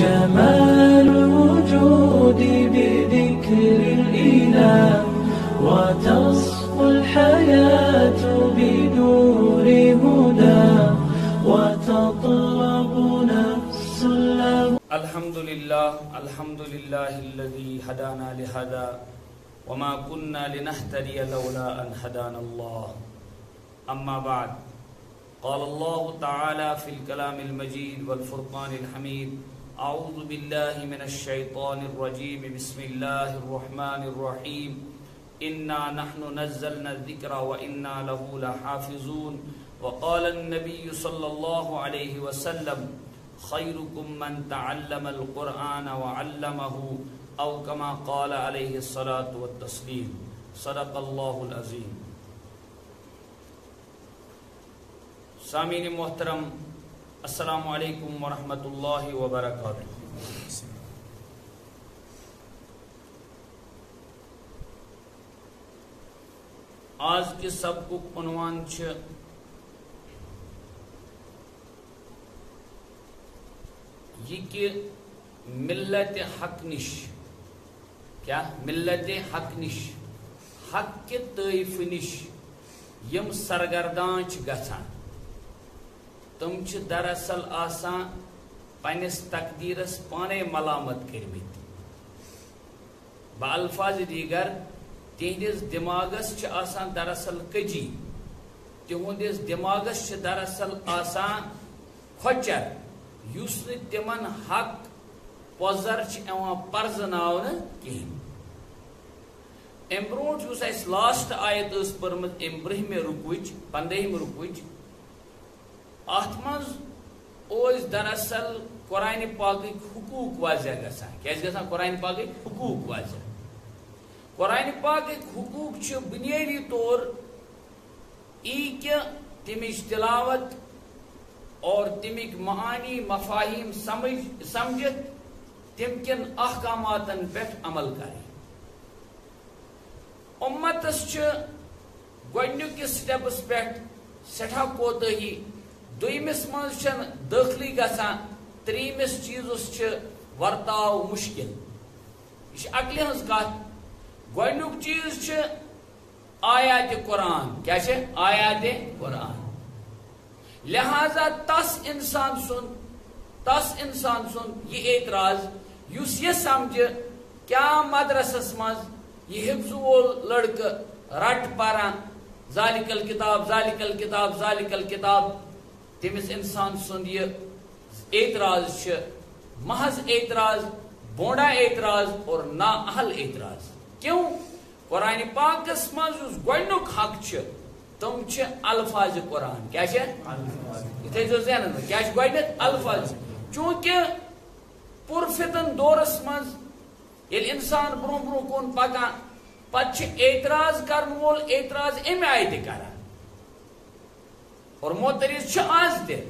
جمال الوجود بذكر الإله وتصفو الحياة بنور هدى وتطلب نفس له. الحمد لله الذي هدانا لهذا وما كنا لنهتدي لولا أن هدانا الله. أما بعد، قال الله تعالى في الكلام المجيد والفرقان الحميد: أعوذ بالله من الشيطان الرجيم، بسم الله الرحمن الرحيم، إنا نحن نزلنا الذكر وإنا له لحافظون. وقال النبي صلى الله عليه وسلم: خيركم من تعلم القرآن وعلمه، أو كما قال عليه الصلاة والتسليم. صدق الله العظيم. سامعین محترم، السلام علیکم ورحمۃ اللہ وبرکاتہ. آج کے سبقُک عنوان چھ یہ کہ ملت حق نش، کیا ملت حق نش، حق کے طائف نش یم سرگردان چھ گژھان، تم چھ دراصل آسان پنس تقدیرس پانے ملامت کرمت. بالفاظ دیگر تہندس دماغس چھ آسان دراصل کجی، تہندس دماغس چھ دراصل آسان کھوچر یس تمن حق پوزر پرزناون کہین. ام برونٹ یس اس لاسٹ آیت اس پرمت ام برہم رکوچ 15 رکوچ، ات مز اوز دراصل قرآن پاک حقوق واضح گژھان. کیا گژھان؟ قرآن پاک حقوق واضح. قرآن پاک حقوق چھ بنیادی طور کہ تمچ تلاوت اور تمک معانی مفاہیم سمجھت تم کن احکامات پہ عمل کریں. امتس گۄڈنِکِس سٹیپس پہ سٹھا کوتاہی، دویمس مز داخلی گژھان، تریمس چیزس ورتاو مشکل. یہ عقلِ ہنز کتھ. گۄڈنیُک چیز آیات قرآن. کیا آیات قرآن؟ لہذا تس انسان سن یہ اعتراض یس یہ سمجھ کیا مدرسس مز یہ حفظ وول لڑکہ رٹ پران ذالک الکتاب ذالک الکتاب ذالک الکتاب، تمس انسان سن یہ اعتراض محض اعتراض، بونڈا اعتراض اور نا اہل اعتراض. کیوں؟ قرآن پاکس مز گۄڈنیُک حق تم الفاظ قرآن. کیا یہ ذہن میں کیا گۄڈنیُک الفاظ؟ چونکہ پرفتن دورس مز ییٚلہِ انسان برونٛہہ برونٛہہ کُن پکان پتہٕ اعتراض کرن وول اعتراض امہِ آیہِ تہِ کران. اور محترز آز تہِ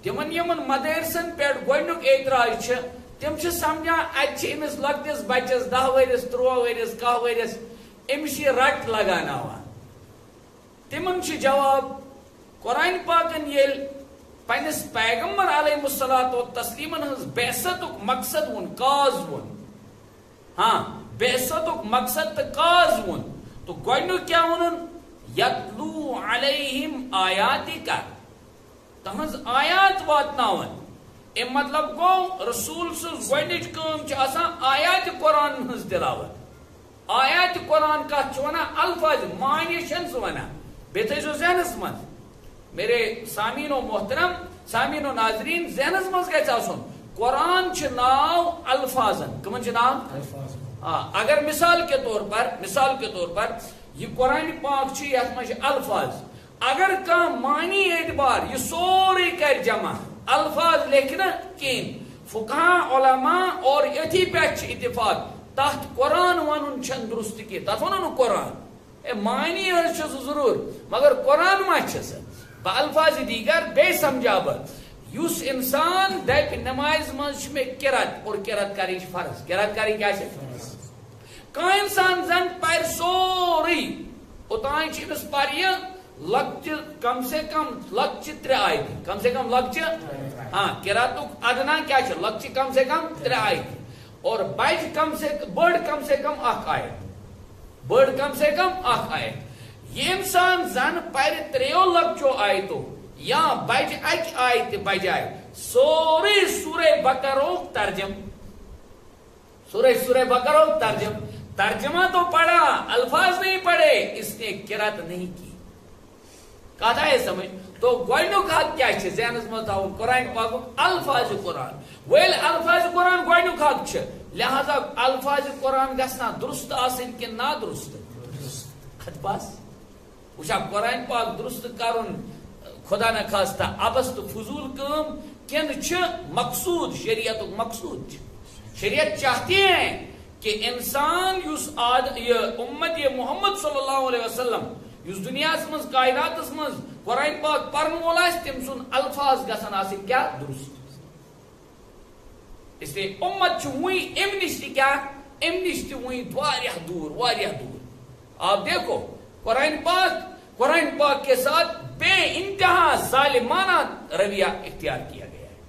تمن یمن مدارسن پہ گۄڈنیُک اعتراض تم سمجھان اتہ امس لۄکٹس بچس 10 ؤرس 13 ؤرس 10 ؤرس امس یہ رٹ لگاناوان. تمن جواب قرآن پاکن یل پنس پیغمبر علیہ الصلوۃ والتسلیمن ہنز بعثتک مقصد ون کاز ون، ہاں بعثتک مقصد تو کاز ون، تو گۄڈنیُک کیا ونن؟ یتلو علیہم آیاتک، تہنز آیات واتناون. ام مطلب گو رسول سن گۄڈنِچ کٲم آسان آیات قرآن ہنز تلاوت. آیات قرآن کتھ ونان؟ الفاظ معنی سہ ونان. بیٚیہِ تھٲیزیو ذہنس منٛز میرے سامعین و محترم، سامعین و ناظرین، ذہنس منٛز گژھِ آسُن قرآن چھ ناو الفاظن. کمن چھ ناو؟ اگر مثال کے طور پر یہ قرآن پاک چھ یتھ منٛز چھ الفاظ، اگر کانٛہہ معنی اعتبار یہ سورُے کر جمع، الفاظ لیکھنہ کہین، فقہا علماء اور یتھی پہ اتفاق تحت قرآن ونن چھن درست کی، تتھ ونو قرآن معنی ضرور مگر قرآن ما سا بالفاظ دیگر بے سمجھا بہ یس انسان دپ نماز مز میں قرات اور قرات کریں فرض. قرات کریں کیا کان انسان زن پر سوری اوتان چھ پر یہ لکچ کم سے کم لکچ 3 آیت، کم سے کم لکچ ہاں قراتک ادنا کیا چھ لکچ کم سے کم 3 آیت اور بڑ کم سے کم 1 آیت بڑ کم سے کم 1 آیت یہ انسان زن پر 3 لکچو آیتو یا بج 1 آیت بجائے سورے سورہ بقرہ ترجم سورہ بقرہ ترجمہ تو پڑھا الفاظ نہیں پڑھے اس نے قرات نہیں کی کہا ہے سمجھ تو گوڑنک حق کیا ہے ذہنس مز تھاون قرآن پاک الفاظ قرآن ویل الفاظ قرآن گوڑنک حق چھ لہذا الفاظ قرآن گژھنا درست آسن کہ نا درست خط باس وچھا قرآن پاک درست کرن خدا نہ خواستہ ابس تو فضول کام کن چھ مقصود شریعت مقصود شریعت چاہتی ہے کہ انسان یس امت محمد صلی اللہ علیہ وسلم یس دنیا مز کائنات مز قرآن پاک پرن وول تم سن الفاظ گژھن آسن کیا درست اس لیے امت وی ام نش کیا ام نش وی دور آپ دیکھو قرآن پاک کے ساتھ بے انتہا ظالمانہ رویہ اختیار کیا گیا ہے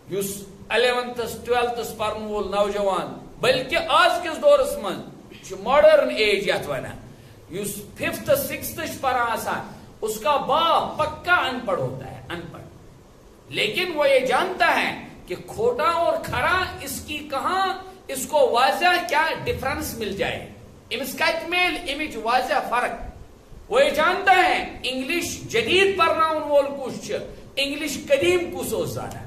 یس 11th 12th پرن وول نوجوان بلکہ آج کس دورس من ماڈرن ایج یت ونان یس 5th 6th پران آسان اس کا باپ پکا ان پڑھ ہوتا ہے ان پڑھ لیکن وہ یہ جانتا ہے کہ کھوٹا اور کھڑا اس کی کہاں اس کو واضح کیا ڈفرنس مل جائے امس کت میل امچ واضح فرق وہ یہ جانتا ہے انگلش جدید پرناؤن وول کس انگلش قدیم کس زانا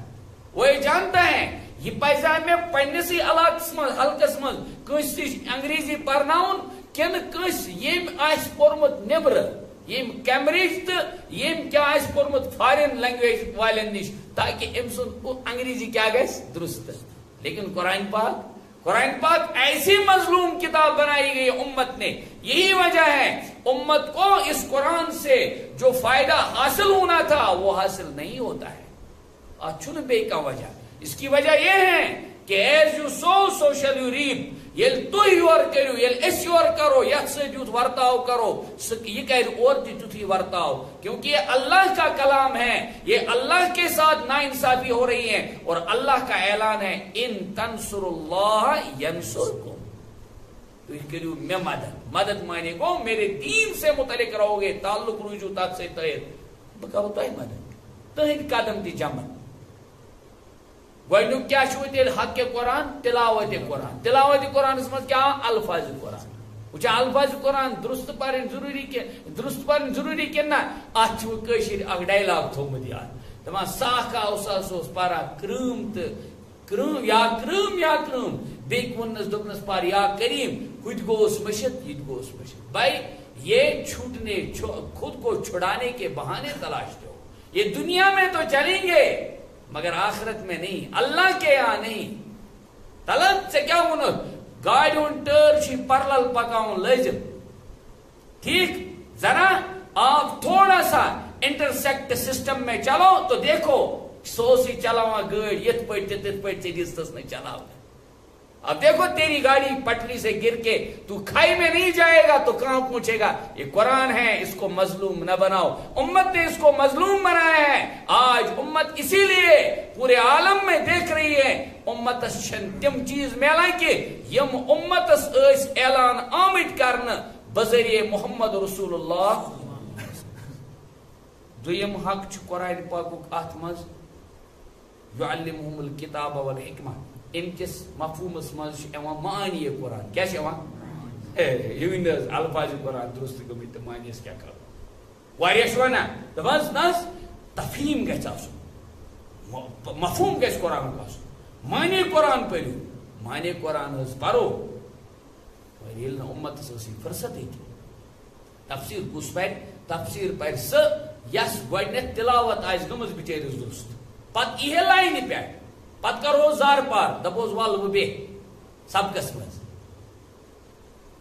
وہ یہ جانتا ہے یہ پزا میں پنسی علاقس من حلقس من کس انگریزی پرناؤن کن کس یم آس پورمت نبر یم کیمبرج تو یم کیا آس پورمت فارن لینگویج والن نش تاکہ ام سن انگریزی کیا گیس درست لیکن قرآن پاک ایسی مظلوم کتاب بنائی گئی امت نے یہی وجہ ہے امت کو اس قرآن سے جو فائدہ حاصل ہونا تھا وہ حاصل نہیں ہوتا ہے اچھن بے کا وجہ اس کی وجہ یہ ہے کہ ایز یو سو شل یو ریپ یل تو یور کرو یل اس یور کرو یت سے یوت ورتاؤ کرو یہ کہہ اور تھی ورتاؤ کیونکہ یہ اللہ کا کلام ہے یہ اللہ کے ساتھ ناانصافی ہو رہی ہے اور اللہ کا اعلان ہے ان تنصر اللہ ینصرکم تو یہ کرو میں مدد مانے کو میرے دین سے متعلق رہو گے تعلق رجوع تک سے تحت بکاو تو مدد تہند قدم دی جمع گوڑنک کیا تیل حق قرآن تلاوت قرآن اس مز کیا الفاظ قرآن وچا الفاظ قرآن درست پرن ضروری کہ نا ات اخ ڈائلاگ تھومت یاد دپان ساکھا اس پارا کرم یا بیک ونس دپنس پار یا کریم ہت گوس مشت یہ گوس مشت بھائی یہ چھوٹنے خود کو چھڑانے کے بہانے تلاش دو یہ دنیا میں تو چلیں گے مگر آخرت میں نہیں اللہ کے یہاں نہیں طلب سے کیا ونت گاڑی ٹر پرلل پکاؤن لازم ٹھیک ذرا آپ تھوڑا سا انٹرسیکٹ سسٹم میں چلو تو دیکھو سوسی چلاوا گاڑی یت پٹ تت پٹ چیز نہیں چلاو اب دیکھو تیری گاڑی پٹری سے گر کے تو کھائی میں نہیں جائے گا تو کہاں پہنچے گا یہ قرآن ہے اس کو مظلوم نہ بناؤ امت نے اس کو مظلوم بنایا ہے آج امت اسی لیے پورے عالم میں دیکھ رہی ہے امت تم چیز میلا کہ یم امت اعلان آمد کرنا بذریعہ محمد رسول اللہ دویم حق چھ قرآن پاک ات مز یعلمہم الکتاب والحکمہ ان کس مفہومس مز معنی قرآن کیا یہ الفاظ قرآن درست گمت تو معنیس کیا کرو واریاہ ونان دپان نس تفہیم گژھِ آسُن مفہوم گژھِ قرآن آسُن معنی قرآن پٔرِو معنی قرآن حظ پرو مگر ییٚلہِ نہٕ اُمتس ٲس یہِ فرصتٕے کینٛہہ تفسیٖر کُس پرِ تفسیٖر پرِ سُہ یس گۄڈنیتھ تلاوت آسہِ گٔمٕژ بِچٲرِس درست پتہٕ ییٖہے لاینہِ پٮ۪ٹھ پتہ کرو زار پار دپوس ول وہ بے سبقس مز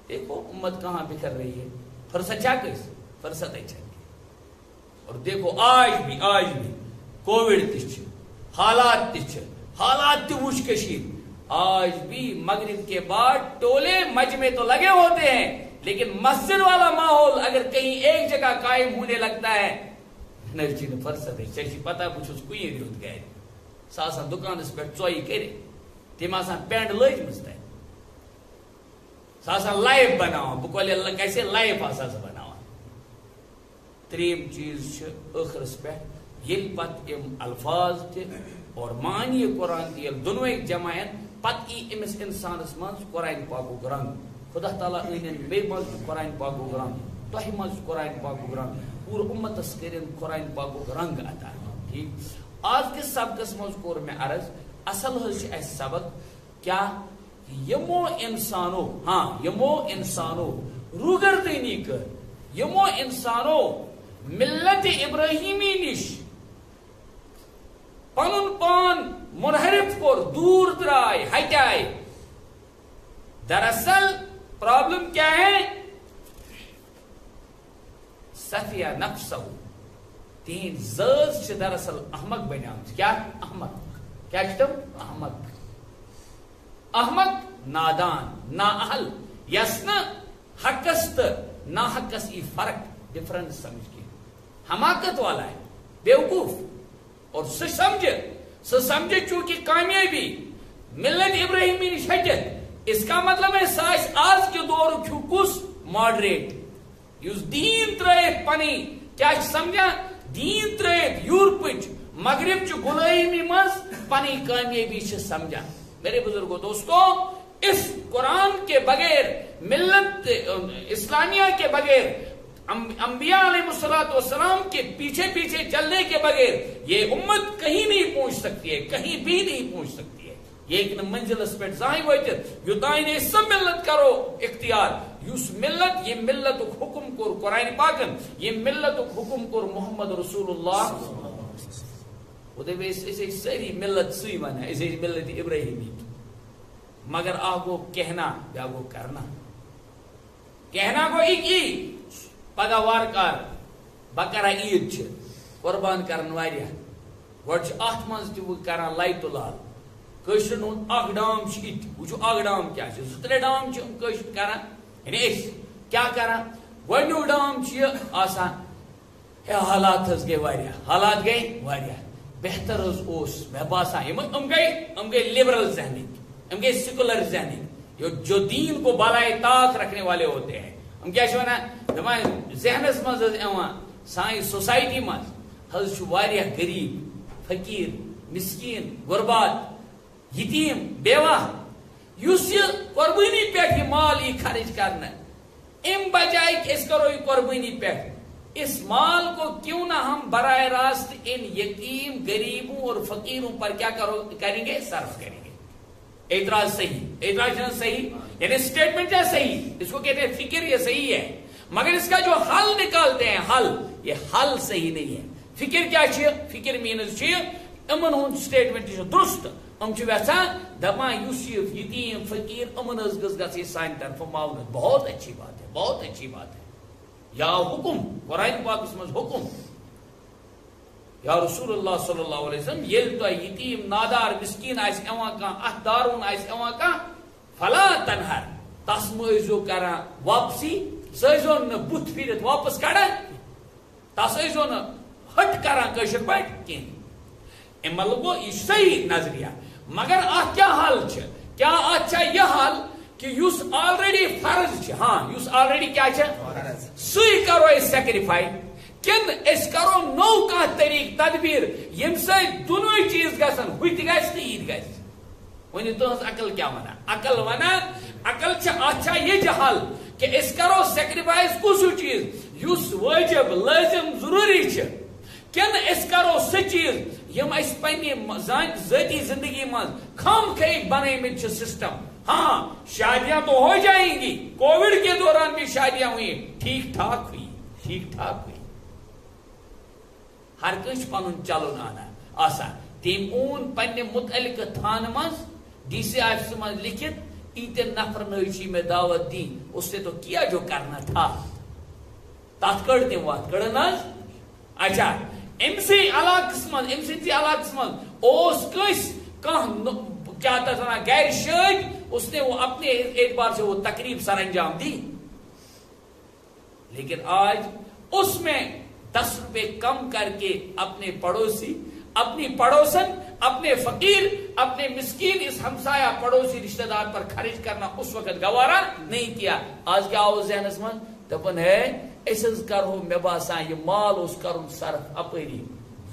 دیکھو امت کہاں بکھر رہی ہے فرصت کیا کس فرصت اور دیکھو آج بھی کووڈ تچ حالات وچ کشیر آج بھی مغرب کے بعد ٹولے مجمع تو لگے ہوتے ہیں لیکن مسجد والا ماحول اگر کہیں ایک جگہ قائم ہونے لگتا ہے نرچی فرصت چی پتہ بہت کن رت گر سا دکانس پہ ژوٚیہِ کٔرِتھ تم پینڈ لجمز تین سا لائف بناوان بہ کل کیسے لائف بناوان تریم چیز ٲخرس پہ یل پت الفاظ تہ اور معنی قرآن تہ یل دونوے جمع پتہ ای امس انسانس من قرآن پاک رنگ خدا تعالیٰ ان بیٚیہِ منٛز قرآن پاک رنگ تہ منٛز قرآن پاک رنگ پورٕ امتس کرن قرآن پاک رنگ عطا ٹھیک آج کس سبقس مز کور میں عرض اصل حض سبق کیا یمو انسانو یمو انسانو روگردینی کر یمو انسانو ملت ابراہیمی نش پنن پان منحرف کور دور درائے ہٹائے دراصل پرابلم کیا ہے صفیہ نفسہ تین ذات دراصل احمق بنیامت کیا احمق کیا تم احمق احمق نادان نا اہل یس نا حقس تو نا حقس یہ فرق ڈفرنس سمجھ کے حماقت والا ہے بیوقوف اور سمجھے چونکہ کامیابی ملت ابراہیمی نش ہٹت اس کا مطلب ہے ساس آج کے دور کس ماڈریٹ اس دین ترائت پنی کیا سمجھا دین ترائت یورپچ مغرب چ غلامی مز پنی کامیابی سمجھا میرے بزرگوں دوستوں اس قرآن کے بغیر ملت اسلامیہ کے بغیر انبیاء علیہ السلام کے پیچھے پیچھے چلنے کے بغیر یہ امت کہیں نہیں پہنچ سکتی ہے کہیں بھی نہیں پہنچ سکتی ہے یہ ایک منزلس پہ زائیں واتت یوتائن سب ملت کرو اختیار یس ملت یہ ملت حکم کور قرآن پاکن یہ ملت حکم کور محمد رسول اللہ وہ ساری ملت سی ون ہے اسے ملت ابراہیمی مگر آگو کہنا یا گو کرنا کہنا کو ایک ہی پگہ وارکار بکرا عید قربان کرن واریاہ گوڑ ات مز تران لائت لال کشرن ہند اخ ڈام وچو اخ ڈام کیا زٕ ڈام کشر کران یعنی کیا کران گۄڈنیُک ڈام آسان حالات گئی واریاہ حالات گئی واریاہ بہتر اوس مے باسان گئی لبرل ذہنک گئی سیکولر ذہنک جو دین کو بالائے طاق رکھنے والے ہوتے ہیں ہم کیا ونان ذہنس مز سان سوسائٹی مز حض واریاہ غریب فقیر مسکین غربات یتیم بیوہ اس قربانی پہ مال یہ خرچ کرنا ام بجائے کہ اس کرو یہ قربانی پہ اس مال کو کیوں نہ ہم براہ راست ان یتیم غریبوں اور فقیروں پر کیا کریں گے صرف کریں گے اعتراض صحیح یعنی اسٹیٹمنٹ ہے صحیح اس کو کہتے ہیں فکر یہ صحیح ہے مگر اس کا جو حل نکالتے ہیں حل یہ حل صحیح نہیں ہے فکر کیا فکر مینز امن ہند سٹیٹمنٹ درست ام یژھان دپان اس یتیم فقیر امن گز گژھِ سانہِ طرف معاونت بہت اچھی بات ہے بہت اچھی بات ہے یا حکم قرآن پاکس مز حکم یا رسول اللہ صلی اللہ علیہ وسلم یل تو یتیم نادار مسکین آس ایوان کان اتھ دارون آس ایوان کان فلا تنہر تس مزو کران واپسی سو ن بت پھرت واپس کڑان تس ٲسۍزیو نہٕ ہٹ کران کٲشِر پٲٹھۍ کینٛہہ اَمہِ مطلب گوٚو یہِ چھُ صحیح نظریہ مگر اتھ کیا حل چھِ کیا اتھ چھا یہِ حل کہ یُس آلریڈی فرض چھِ یُس آلریڈی کیا چھِ سُے کرو أسۍ سیکرِفاے کن اس کرو نو کانٛہہ طریق تدبیر ییٚمہِ سۭتۍ دۄنوے چیٖز گژھن ہُہ تہِ گژھِ تہٕ یہِ تہِ گژھِ ؤنِو تُہنٛز عقل کیا ونان عقل چھِ اتھ چھا یہِ حل کہ اس کرو سیکریفائس کس چیز یس واجب لازم ضروری کن اس کرو سہ چیز یم اس پنہ ذاتی زندگی من خام خیک بنامت سسٹم شادیاں تو ہو جائیں گی کووڈ کے دوران بھی شادیاں ہوئی ٹھیک ٹھاک ہوئی ہر کس پن چلن آنا آسان تم اون پنہ متعلق تھانہ مز ڈی سی آفس مز لکھت اتنے نفر نئی میں دعوت دی اس نے تو کیا جو کرنا تھا تات کڑ تم وات کڑن اچھا ام سی علاقس من اس کس کیا تھا گھر شاد اس نے وہ اپنے اعتبار سے وہ تقریب سر انجام دی لیکن آج اس میں 10 روپے کم کر کے اپنے پڑوسی، اپنی پڑوسن، اپنے فقیر، اپنے مسکین اس ہمسایہ پڑوسی رشتہ دار پر خرچ کرنا اس وقت گوارا نہیں کیا. آج کیا آؤ ذہنس من دپن ہے اس کرو مے باسان یہ مال اس کرن صرف اپری.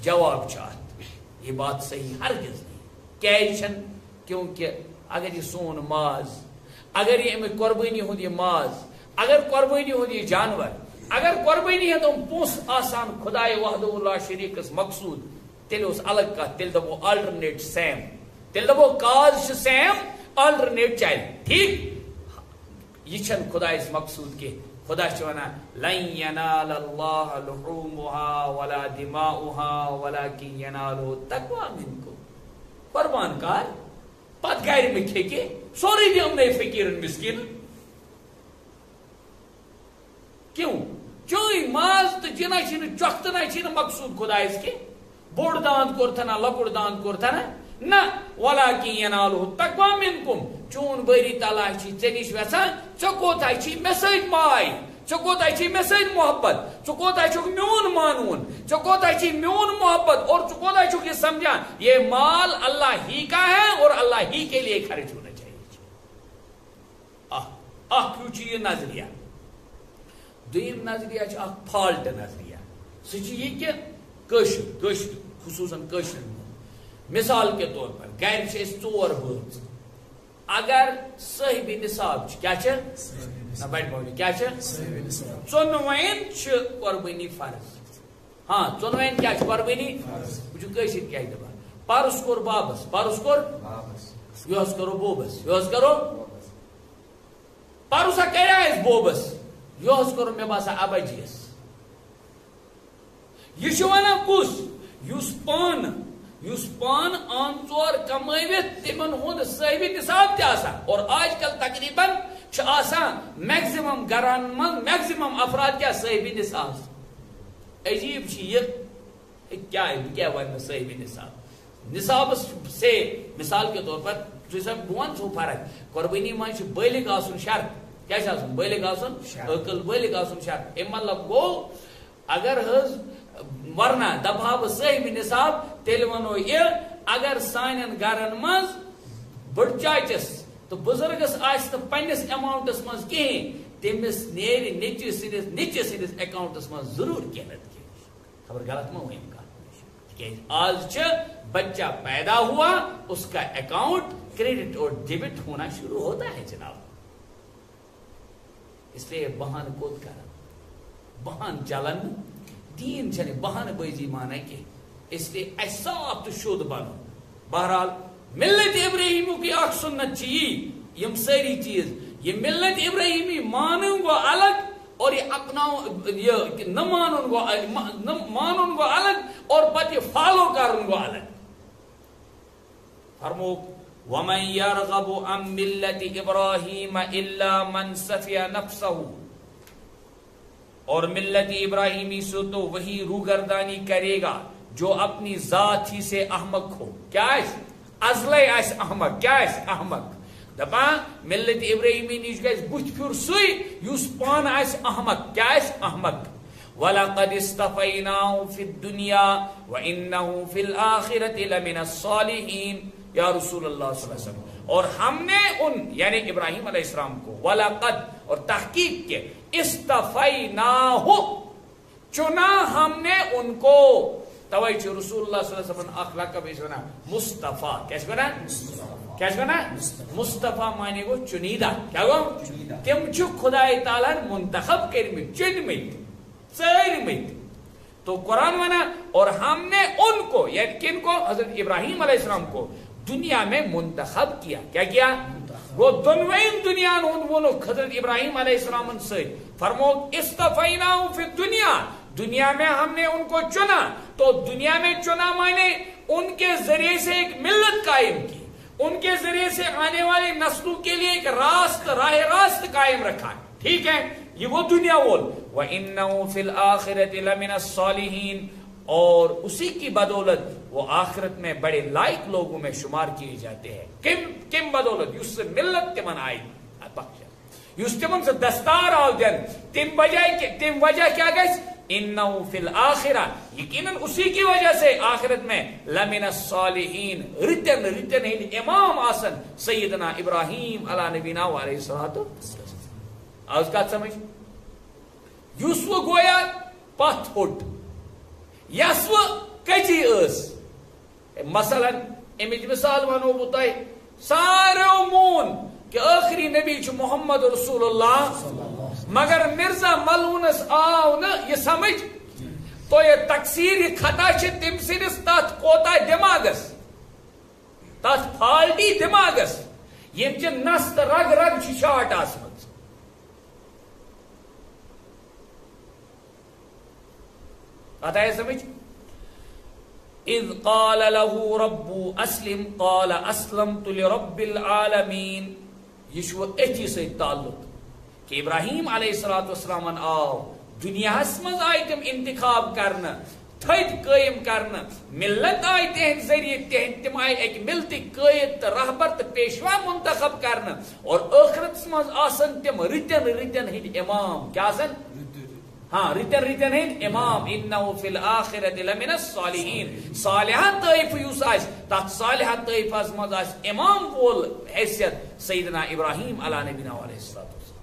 جواب چاہت یہ بات صحیح ہرگز نہیں. کیشن کیونکہ اگر یہ سون ماز، اگر یہ امی قربانی ہوں یہ ماز، اگر قربانی ہوں یہ جانور، اگر قربانی ہے تو پوس آسان خدای وحدہ لا شریک مقصود، تیل اس الگ کا تیل دبو آلٹرنیٹ سیم، تیل دبو کاز سیم آلٹرنیٹ چائل. ٹھیک یہ چھن خدای اس مقصود کے. خدا چونا لن ینال اللہ لحومها ولا دماؤها ولكن ینالو تقوی منکم. قربان کار پت گھر میں کھے کے سوری دیم نہیں فقیرن مسکین. کیوں؟ چوئی ماز تو جنا چھن چوختنا چھن مقصود خدا اس کے. بوڑ داند کورتنا لکڑ داند کورتنا نہ ولكن ینالو تقوی منکم. چون بری تعالیٰ چی ژےٚ ویسان ژےٚ کوتاہ چھی مےٚ سۭتۍ ماے، ژےٚ کوتاہ چھی مےٚ سۭتۍ محبت، ژےٚ کوتاہ چھُکھ میون مانوُن، ژےٚ کوتاہ چھی میون محبت، اور ژےٚ کوتاہ چھُکھ یہ سمجھان یہ مال اللہ ہی کا ہے اور اللہ ہی کے لیے خرچ ہونا چاہیے. ہیو چھ یہ نظریہ. دویم نظریہ چھ اخ فالٹ نظریہ. سہ چھ یہ کہ کٲشُر خصوصاً کٲشرٮ۪ن منٛز مثال کے طور پر گھر چھ أسۍ 4 بٲژ. اگر صاحب نصاب کیا بڑ بولی کیا ژۄنوَین چھ قربانی فرض. ہاں ژۄنوَین کیا قربانی وچھو کٲشِر کیا دپان پرُس کوٚر بابس، پرُس کوٚر یہس کرو بوبس، یہس کرو پرُس ہا کریا اس بوبس، یہس کرو مے باسان ابجیس. یہ چھ ونان کس یس پان آن ژور کمٲوِتھ تمن ہند صاحب نصاب تہ آسان. اور آج کل تقریباً آسان میکزمم گران من میکزمم افراد کیا صاحب نصاب. عجیب یہ کیا ون صاحب نصاب. نصاب سے مثال کے طور پر بہت سو فرق. قربانی من بالغ آسن شرط کیا بالغ آسن عقل بالغ آسن شرط. اے مطلب گو اگر حض ورنہ دپہا بہ صاحب نصاب تیل ونو یہ اگر سانن گرن مز بڑ چاچس تو بزرگس آس تو پنس اماؤنٹس مز کہیں تمس نیری نیچے سندس اکاؤنٹس مز ضرور کینت کی. خبر غلط مہ ہوئی کا. آج بچہ پیدا ہوا اس کا اکاؤنٹ کریڈٹ اور ڈیبٹ ہونا شروع ہوتا ہے جناب. اس لیے بہان کوت کر بہان چلن دین چھ بہان بازی مانا کی. اس لیے صاف تو شد بنو. بہرحال ملت ابراہیم کی اخ سنت چھ یم ساری چیز یہ ملت ابراہیمی مانن گو الگ اور یہ اپناؤ یہ نہ مانن گو الگ اور پتہ یہ فالو کرن گو الگ. فرمو ومن يرغب عن ملت ابراہیم الا من سفی نفسہ. اور ملت ابراہیمی سے تو وہی روگردانی کرے گا جو اپنی ذات ہی سے احمق ہو. کیا ازلے آس احمق، کیا احمق دپا ملت ابراہیمی نش گژھِ بُتھ پھر سُے یُس پان آسہِ احمق. کیا احمق. وَلَقَدِ اصْطَفَيْنَاهُ فِي الدُّنْيَا وَإِنَّهُ فِي الْآخِرَةِ لَمِنَ الصَّالِحِينَ. یا رسول اللہ صلی اللہ علیہ وسلم. اور ہم نے ان یعنی ابراہیم علیہ السلام کو وَلَقَدْ اور تحقیق کے اصطفیناہ چنا ہم نے ان کو. توئی چھ رسول اللہ صلی اللہ علیہ وسلم اخ لقب اس ونا مصطفیٰ. کیسے بنا کیسے بنا مصطفیٰ معنی گو چنیدہ. کیا گو تم چھ خدا تعالیٰ منتخب کرمت چنمت ژٲرمت. تو قرآن ونا اور ہم نے ان کو یعنی کن کو حضرت ابراہیم علیہ السلام کو دنیا میں منتخب کیا. کیا کیا وہ دونویں دنیا وونو حضرت ابراہیم علیہ السلام سے فرمو اصطفیناہ فی الدنیا. دنیا میں ہم نے ان کو چنا. تو دنیا میں چنا مانے ان کے ذریعے سے ایک ملت قائم کی، ان کے ذریعے سے آنے والی نسلوں کے لیے ایک راہ راست قائم رکھا. ٹھیک ہے یہ وہ دنیا بول. وَإِنَّهُ فِي الْآخِرَةِ لَمِنَ الصَّالِحِينَ. اور اسی کی بدولت وہ آخرت میں بڑے لائق لوگوں میں شمار کیے جاتے ہیں. کم بدولت اس سے ملت کے من آئی بخش. یس تمن سہ دستار آو دن تم وجہ کیا گژھِ انہو فی الآخرہ یقیناً اسی کی وجہ سے آخرت میں لمن الصالحین رتن ہند امام آسن سیدنا ابراہیم علی نبینا علیہ الصلوۃ والسلام. آز کت سمجھ یس وہ گویا پتھ ہوٹ یس وہ کجی اس مثلا امچ مثال ونو بہ تہ سارو مون کہ آخری نبی چھ محمد رسول اللہ مگر مرزا ملونس آو نا یہ سمجھ تو یہ تقصیر یہ خطا چھ تم سنس تات کوتا دماغس تات فالٹی دماغس یم چھ نست رگ رگ چھ شاٹ آسمت آتا ہے سمجھ. اذ قال له رب اسلم قال اسلمت لرب العالمین. یہ چھو ایتھی سے تعلق کہ ابراہیم علیہ الصلوۃ والسلام آو دنیا مز آئی تم انتخاب کرنا تھد قائم کرنا ملت آئی تہند ذریعے تہند تم آئی ایک ملتی قائد تو رہبر تو پیشوا منتخب کرنا اور آخرت مز آسن تم رتن ہند امام کیا آسن ہاں رتن ہند امام انہو فی الآخرۃ لمن الصالحین صالحہ طائف یوس آس تات صالحہ طائف از مز آس امام وول حیثیت سیدنا ابراہیم علی نبینا علیہ الصلوۃ والسلام.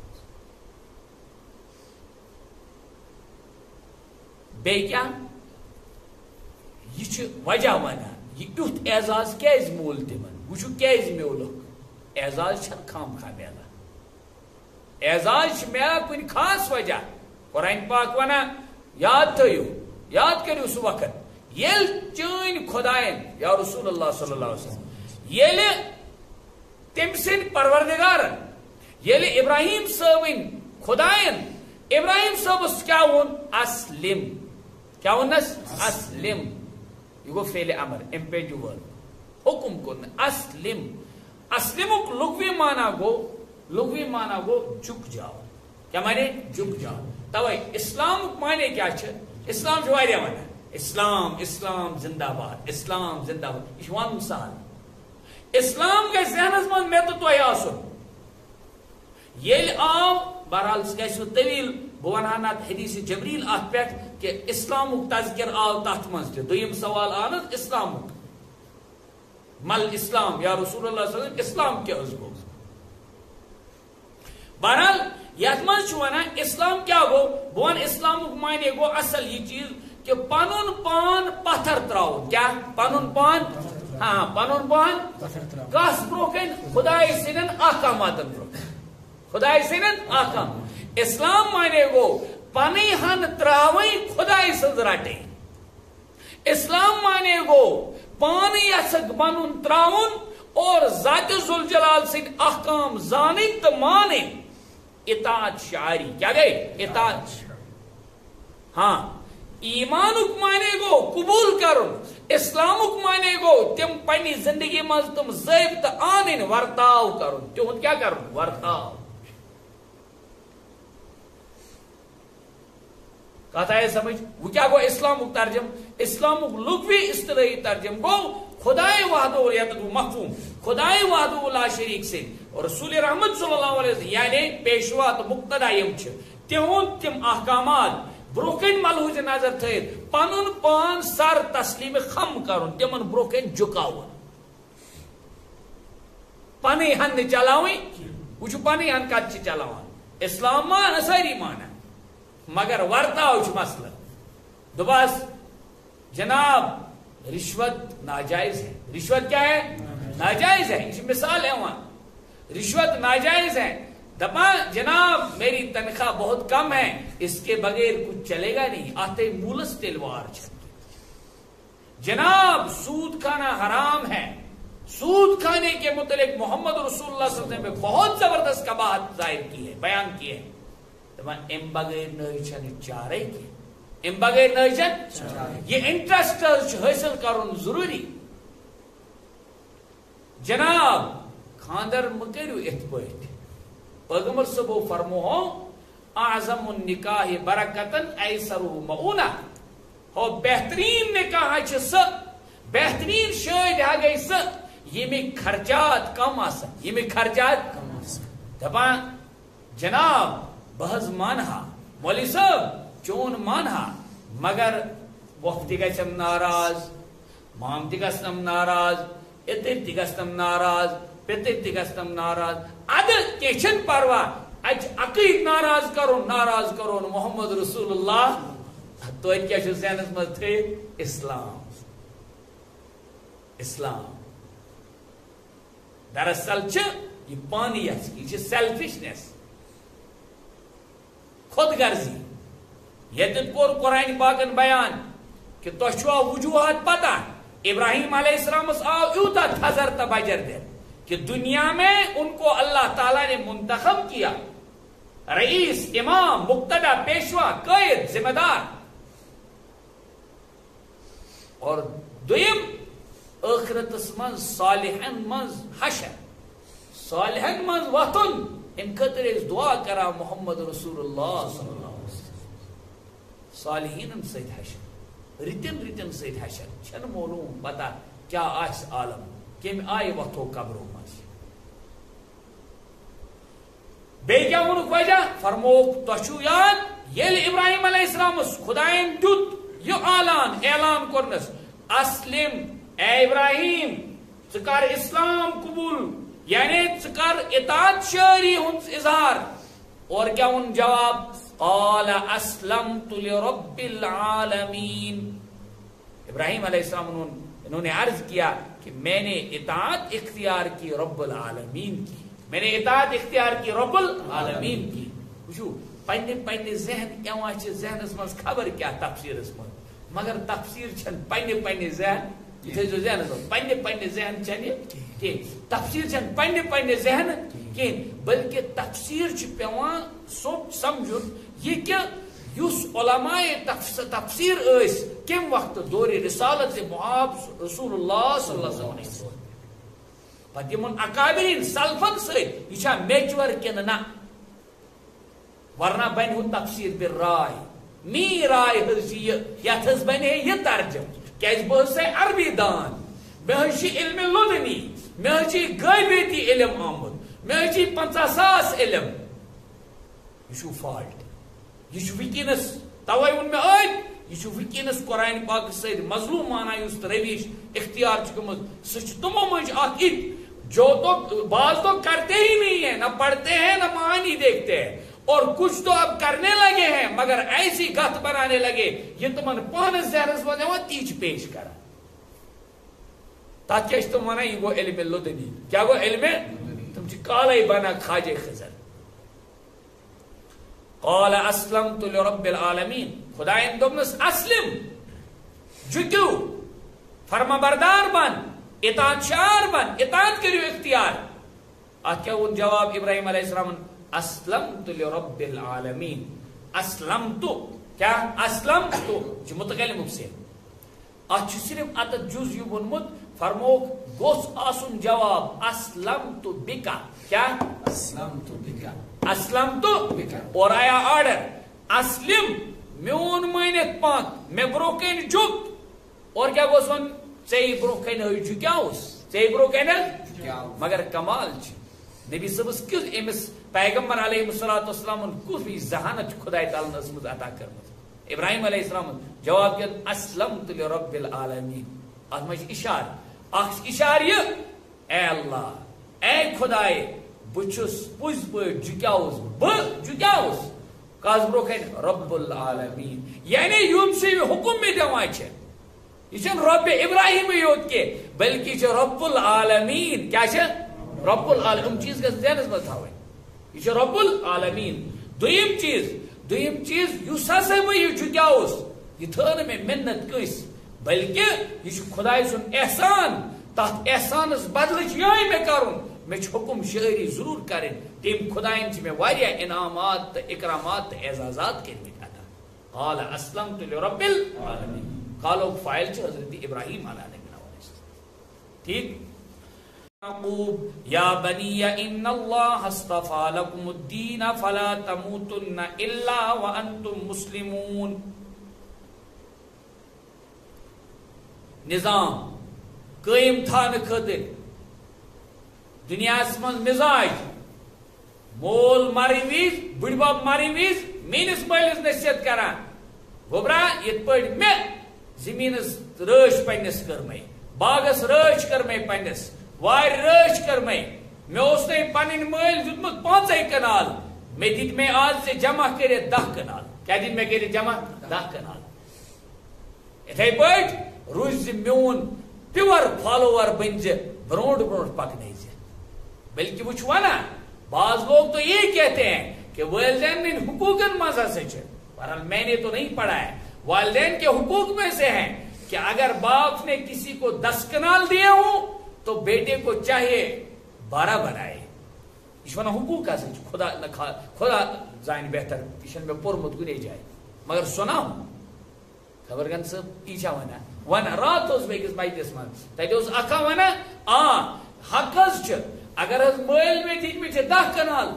بے کیا یہ وجہ ونان یہ یوت اعزاز کیز مول تمن وچو کیز میولک اعزاز چھ خام خام میلا اعزاز میلا کن خاص وجہ. قرآن پاک ونان یاد تھیو یاد کریو سو وقت یل چین خدائن یا رسول اللہ صلی اللہ علیہ وسلم یل تم سن پروردگارن یل ابراہیم صاحبن خدائن ابراہیم صاحب کیا ون اسلم کیا ونس اسلم یہ گو فعل امر امپیریٹو ورب حکم کن اسلم. اسلمک لغوی معنی گو جھک جاؤ. کیا مانے جھک جاؤ. توے اسلام معنی کیا چھ اسلام جو واریاہ ونان اسلام زندہ باد اسلام زندہ باد یہ ون مثال اسلام کے ذہنس من میں تو آسن یل آو بہرحال گھو طویل بہ ونہا نت حدیث جبریل ات پہ کہ اسلامک تذکر آو تات مز دویم سوال آو اسلامک مل اسلام یا رسول اللہ صلی اللہ علیہ وسلم اسلام کیا گو. بہرحال یت مز ونان اسلام کیا گو بہ ون اسلامک معنی گو اصل یہ چیز کہ پنن پان پتھر تراؤن کیا پنن پان ہاں پنن پان کس برکن خدای سندن احکاماتن برکن خدای سندن احکام. اسلام معنی گو پنی ہن تراویں خدای سز رٹے. اسلام معنی گو پانی یسک بنن تراؤن اور ذات ذوالجلال سند احکام زانن تو مانن. اطاعت شعاری کیا گئی اطاعت. ہاں ایمانک معنی گو قبول کرن. اسلامک معنی گو تم پنی زندگی مز تم ضابطہ آنن ورتاو کرن تہد کیا کرن ورتاو. کہتا ہے سمجھ وہ کیا گو اسلامک ترجم اسلامک لغوی اصطلاحی ترجم گو خدای وحدہ گو مفہوم خدای وحدہ لا شریک سے اور رسول رحمت صلی اللہ علیہ وسلم یعنی پیشوا تو مقتدا یم چھ تہند تم احکامات بروکن ملحوظ نظر تھیت پنن پان سر تسلیم خم کرن تمن بروکن جھکاون پنی ہن چلاویں وچ پنی ہن کت چلاوان. اسلام مان ساری مانا مگر ورتاو چھ مسئلہ. دباس جناب رشوت ناجائز ہے. رشوت کیا ہے ناجائز ہے. اس مثال ہے وہاں رشوت ناجائز ہے. دپا جناب میری تنخواہ بہت کم ہے اس کے بغیر کچھ چلے گا نہیں آتے مولس تلوار چھ. جناب سود کھانا حرام ہے. سود کھانے کے متعلق محمد رسول اللہ صلی اللہ علیہ وسلم نے بہت زبردست قباحت ظاہر کی ہے بیان کی ہے. ام بغیر نچن چارے کی ام بغیر نچن یہ انٹرسٹ حاصل کرن ضروری. جناب خاندر مکرو ات پہ پیغمبر صبح فرمو اعظم النکاح برکتن ایسر مؤونہ ہو بہترین نکاح چھ سہ بہترین شادی گئی سہ یہ میں خرچات کم آسن یہ میں خرچات کم آسن. دپان جناب بہز مانہا مولوی صاحب چون مانہا مگر وقت گھم ناراض مام تہ گھنم ناراض اتر تہ گھنم ناراض پتر تہ گھنم ناراض اد کی پروا اچ عقید ناراض کرون محمد رسول اللہ تو کیا ذہنس مز تھے اسلام دراصل یہ پانیت یہ سیلفشنس خود غرضی یہ کور قرآن پاکن بیان کہ تو چھوا وجوہات پتہ ابراہیم علیہ السلام آو یوتا تھزر تبجر دے کہ دنیا میں ان کو اللہ تعالیٰ نے منتخب کیا رئیس امام مقتدی پیشوا قائد ذمہ دار اور دویم آخرتس من صالحن من حشر صالحن من وطن ان خطر اس دعا کرا محمد رسول اللہ صلی اللہ علیہ وسلم صالحین سید حشر رتن سید حشر چھن معلوم پتہ کیا آس عالم کم آئی وقتو قبروں مز بے کیا ونک وجہ فرموک تو یاد یل ابراہیم علیہ السلام خدائن دیت یہ اعلان کرنس اسلم اے ابراہیم ثکر اسلام قبول یعنی ثکر اطاعت شاری ہنس اظہار اور کیا ان جواب قال اسلمت لرب العالمین ابراہیم علیہ السلام انہوں نے عرض کیا کہ میں نے اطاعت اختیار کی رب العالمین کی میں نے اطاعت اختیار کی رب العالمین کی وچھو پنہ ذہن ایوان چھ ذہنس مز خبر کیا تفسیرس مز مگر تفسیر چھن پنہ ذہن یہ جو ذہن پنہ ذہن چھن کہ تفسیر چھن پنہ ذہن کہ بلکہ تفسیر چھ پیوان سوچ سمجھن یہ کہ یس علماء تفسیر اس کم وقت دور رسالت محاب رسول اللہ صلی اللہ علیہ وسلم پتہ یمن اکابرین سلفن سۭتۍ یہ چھا میچور کن نہ ورنہ بن ہو تفسیر بالرائے می رائے حض یت حض بنے یہ ترجم کیاز بہ سے عربی دان مے حض علم لدنی مے حض غیبیتی علم آمد مے حض 50,000 علم یہ فالٹ یہ ونکس توے ون مے یہ ونکس قرآن پاک سید مظلوم مانا اس رویش اختیار گمت سہ تمو مجھ اخ جو تو بعض تو کرتے ہی نہیں ہیں نہ پڑھتے ہیں نہ معانی دیکھتے ہیں اور کچھ تو اب کرنے لگے ہیں مگر ایسی گت بنانے لگے یہ تمن پانس ذہنس مز تیچ پیش کرا تک کیا تم ونان یہ گو علم لدنی کیا گو علم تم کالے بنا خواجہ خضر قال اسلمت لرب العالمین خدائن دوپنس اسلم جھکو فرما بردار بن اطاعت شار بن اطاعت کریو اختیار کیا وہ جواب ابراہیم علیہ السلام اسلمت لرب العالمین اسلمت کیا اسلمت جو متکلم سے اچھ صرف ات جز یہ بنمت فرموک گوس آسن جواب اسلمت بکا کیا اسلمت بکا اسلمت بکا اور آیا آرڈر اسلم میون مینت پانک میں بروکین جھک اور کیا گوس ون ژے بروکین جھکیاوس ژے بروکین مگر کمال چھ نبی صبس کس امس پیغمبر علیہ السلام کس بھی ذہانت خدا تعالی نظمت عطا کرمت ابراہیم علیہ السلام جواب کیا اسلمت لرب العالمین ات مجھ اشار یہ اے اللہ اے خدائے بچس پز پہ جھکیاوس جھکیاوس کاز بروکن رب العالمین یعنی یم سے حکم میں دوائی چھ یہ رب ابراہیم یوت کے بلکہ رب العالمین کیا چھ رب العالمین چیز کا ذہنس مز تھاویں یہ رب العالمین دویم چیز یس ہسا یہ جھکیاوس یہ تھن میں منت کس بلکہ یہ خدائے سن احسان تات احسانس بدلچ یہ میں کرن میں حکم شعری ضرور کریں تم خدائن سے میں واریہ انعامات اکرامات اعزازات کرمت عطا قال اسلمت لرب العالمین قالو فاعل چھ حضرت ابراہیم علیہ السلام ٹھیک یعقوب یا بنی ان اللہ اصطفى لكم الدین فلا تموتن الا وانتم مسلمون نظام قائم تھانے خاطر دنیا من مزاج مول ماری ویز بڑبب ماری ویز میس مالس نصیحت کران گوبرا یت پہ مے زمینس رٲچھ پنس کرمے باغس رٲچھ کرمے پنس وار رٲچھ کرمے مے اوس نئی پنن مل دیتمت 5 کنال مے دت مے آج سے جمع کرے 10 کنال کیا دت مے کرے جمع 10 کنال اتھے پٲٹھۍ روز میون پیور فالوور بنز برونٹ برونٹ پکنے بلکہ وہ نا بعض لوگ تو یہ کہتے ہیں کہ والدین ان حقوقن مزہ سے بہرحال میں نے تو نہیں پڑھا ہے والدین کے حقوق میں سے ہیں کہ اگر باپ نے کسی کو 10 کنال دیے ہوں تو بیٹے کو چاہیے 12 بنائے یہ حقوق کا خدا خدا زان بہتر یہ میں پورمت کنے جائے مگر سنا ہوں خبر گن صاحب یہ ونان رات بیس بائکس من تک اکھا ونان حق اگر مل میں دت مے 10 کنال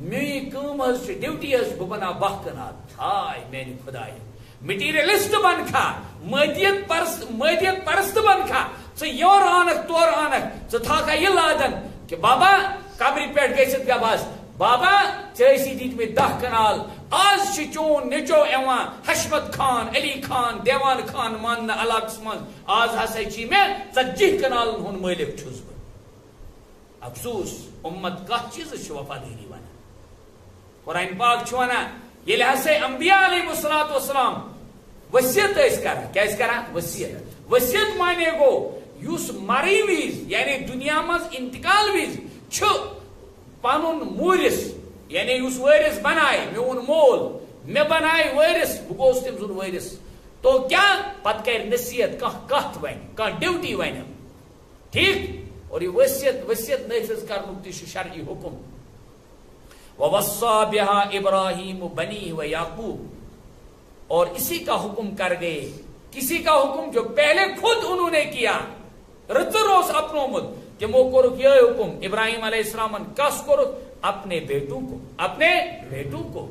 میری کم ڈیوٹی بہ بنا 12 کنال ہائے میری خدائے مٹیریلسٹ بن کھا مدیت پرست بن کھا یور آنک تور آنک تھا یہ لادن کہ بابا قبر پہ گھت گا بس بابا ژےٚ دت مے 10 کنال آز چون نیچو ایوان حشمت خان علی خان دیوان خان مان علاقس من آز ہسا مے 40 کنالن ہند مالک چھس بہ افسوس امت کت چیز وفاداری ونان قرآن پاک ونان یل ہسا انبیاء علیہ السلام وصیت کران کیا کران وصیت مانے گو یس مری وز یعنی دنیا مز انتقال وز پن مورس یعنی اس وارث بنائے میون مول مے بنائے وارث بہ گوس تم سن وارث تو کیا پتہ کر نصیحت کت ون ڈیوٹی ون ٹھیک اور یہ وصیت نافذ کرنک تہ شرعی حکم ووصى بها ابراہیم بنیہ ویعقوب اور اسی کا حکم کر گئے کسی کا حکم جو پہلے خود انہوں نے کیا رتروس اپنوں مد کہ وہ کرک یہ حکم ابراہیم علیہ السلام کس کرک اپنے بیٹوں کو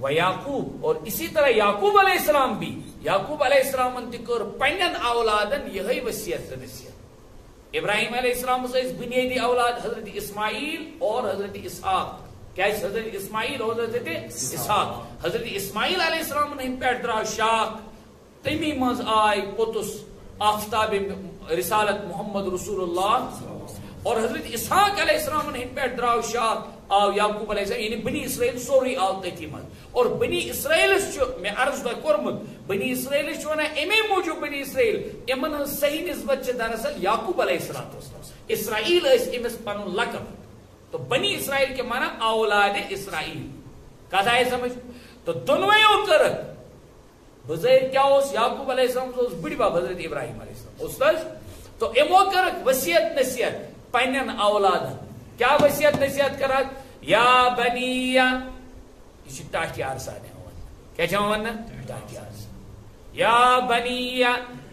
ویعقوب اور اسی طرح یعقوب علیہ السلام بھی یعقوب علیہ السلام تر پنن اولادن یہ وصیت نصیحت ابراہیم علیہ السلام بنیادی اولاد حضرت اسماعیل اور حضرت اسحاق کیا حضرت اسماعیل اور حضرت اسحاق حضرت اسماعیل علیہ السلام پہ درا شاخ تمی مز آئی پوتس آفتاب رسالت محمد رسول اللہ اور حضرت اسحاق علیہ السلام پہ درا شاخ آو یعقوب علیہ السلام یعنی بنی اسرائیل سوری آو تھی من اور بنی اسرائیل میں عرض تہ کورمت بنی اسرائیل ونان امی موجود بنی اسرائیل امن صحیح نسبت دراصل یعقوب علیہ السلام اسرائیل امس پن لقب تو بنی اسرائیل کے مانا اولاد اسرائیل کتھ آئی سمجھ تو دونویوں کرک بظاہر کیا یعقوب علیہ السلام بڑی باب حضرت ابراہیم علیہ السلام تو امو کرک وصیت نصیحت پنن اولادن کیا وصیت نصیحت کرک یا بنی یہ ٹاٹی آرسان کیا ٹاٹی آرسان یا بنی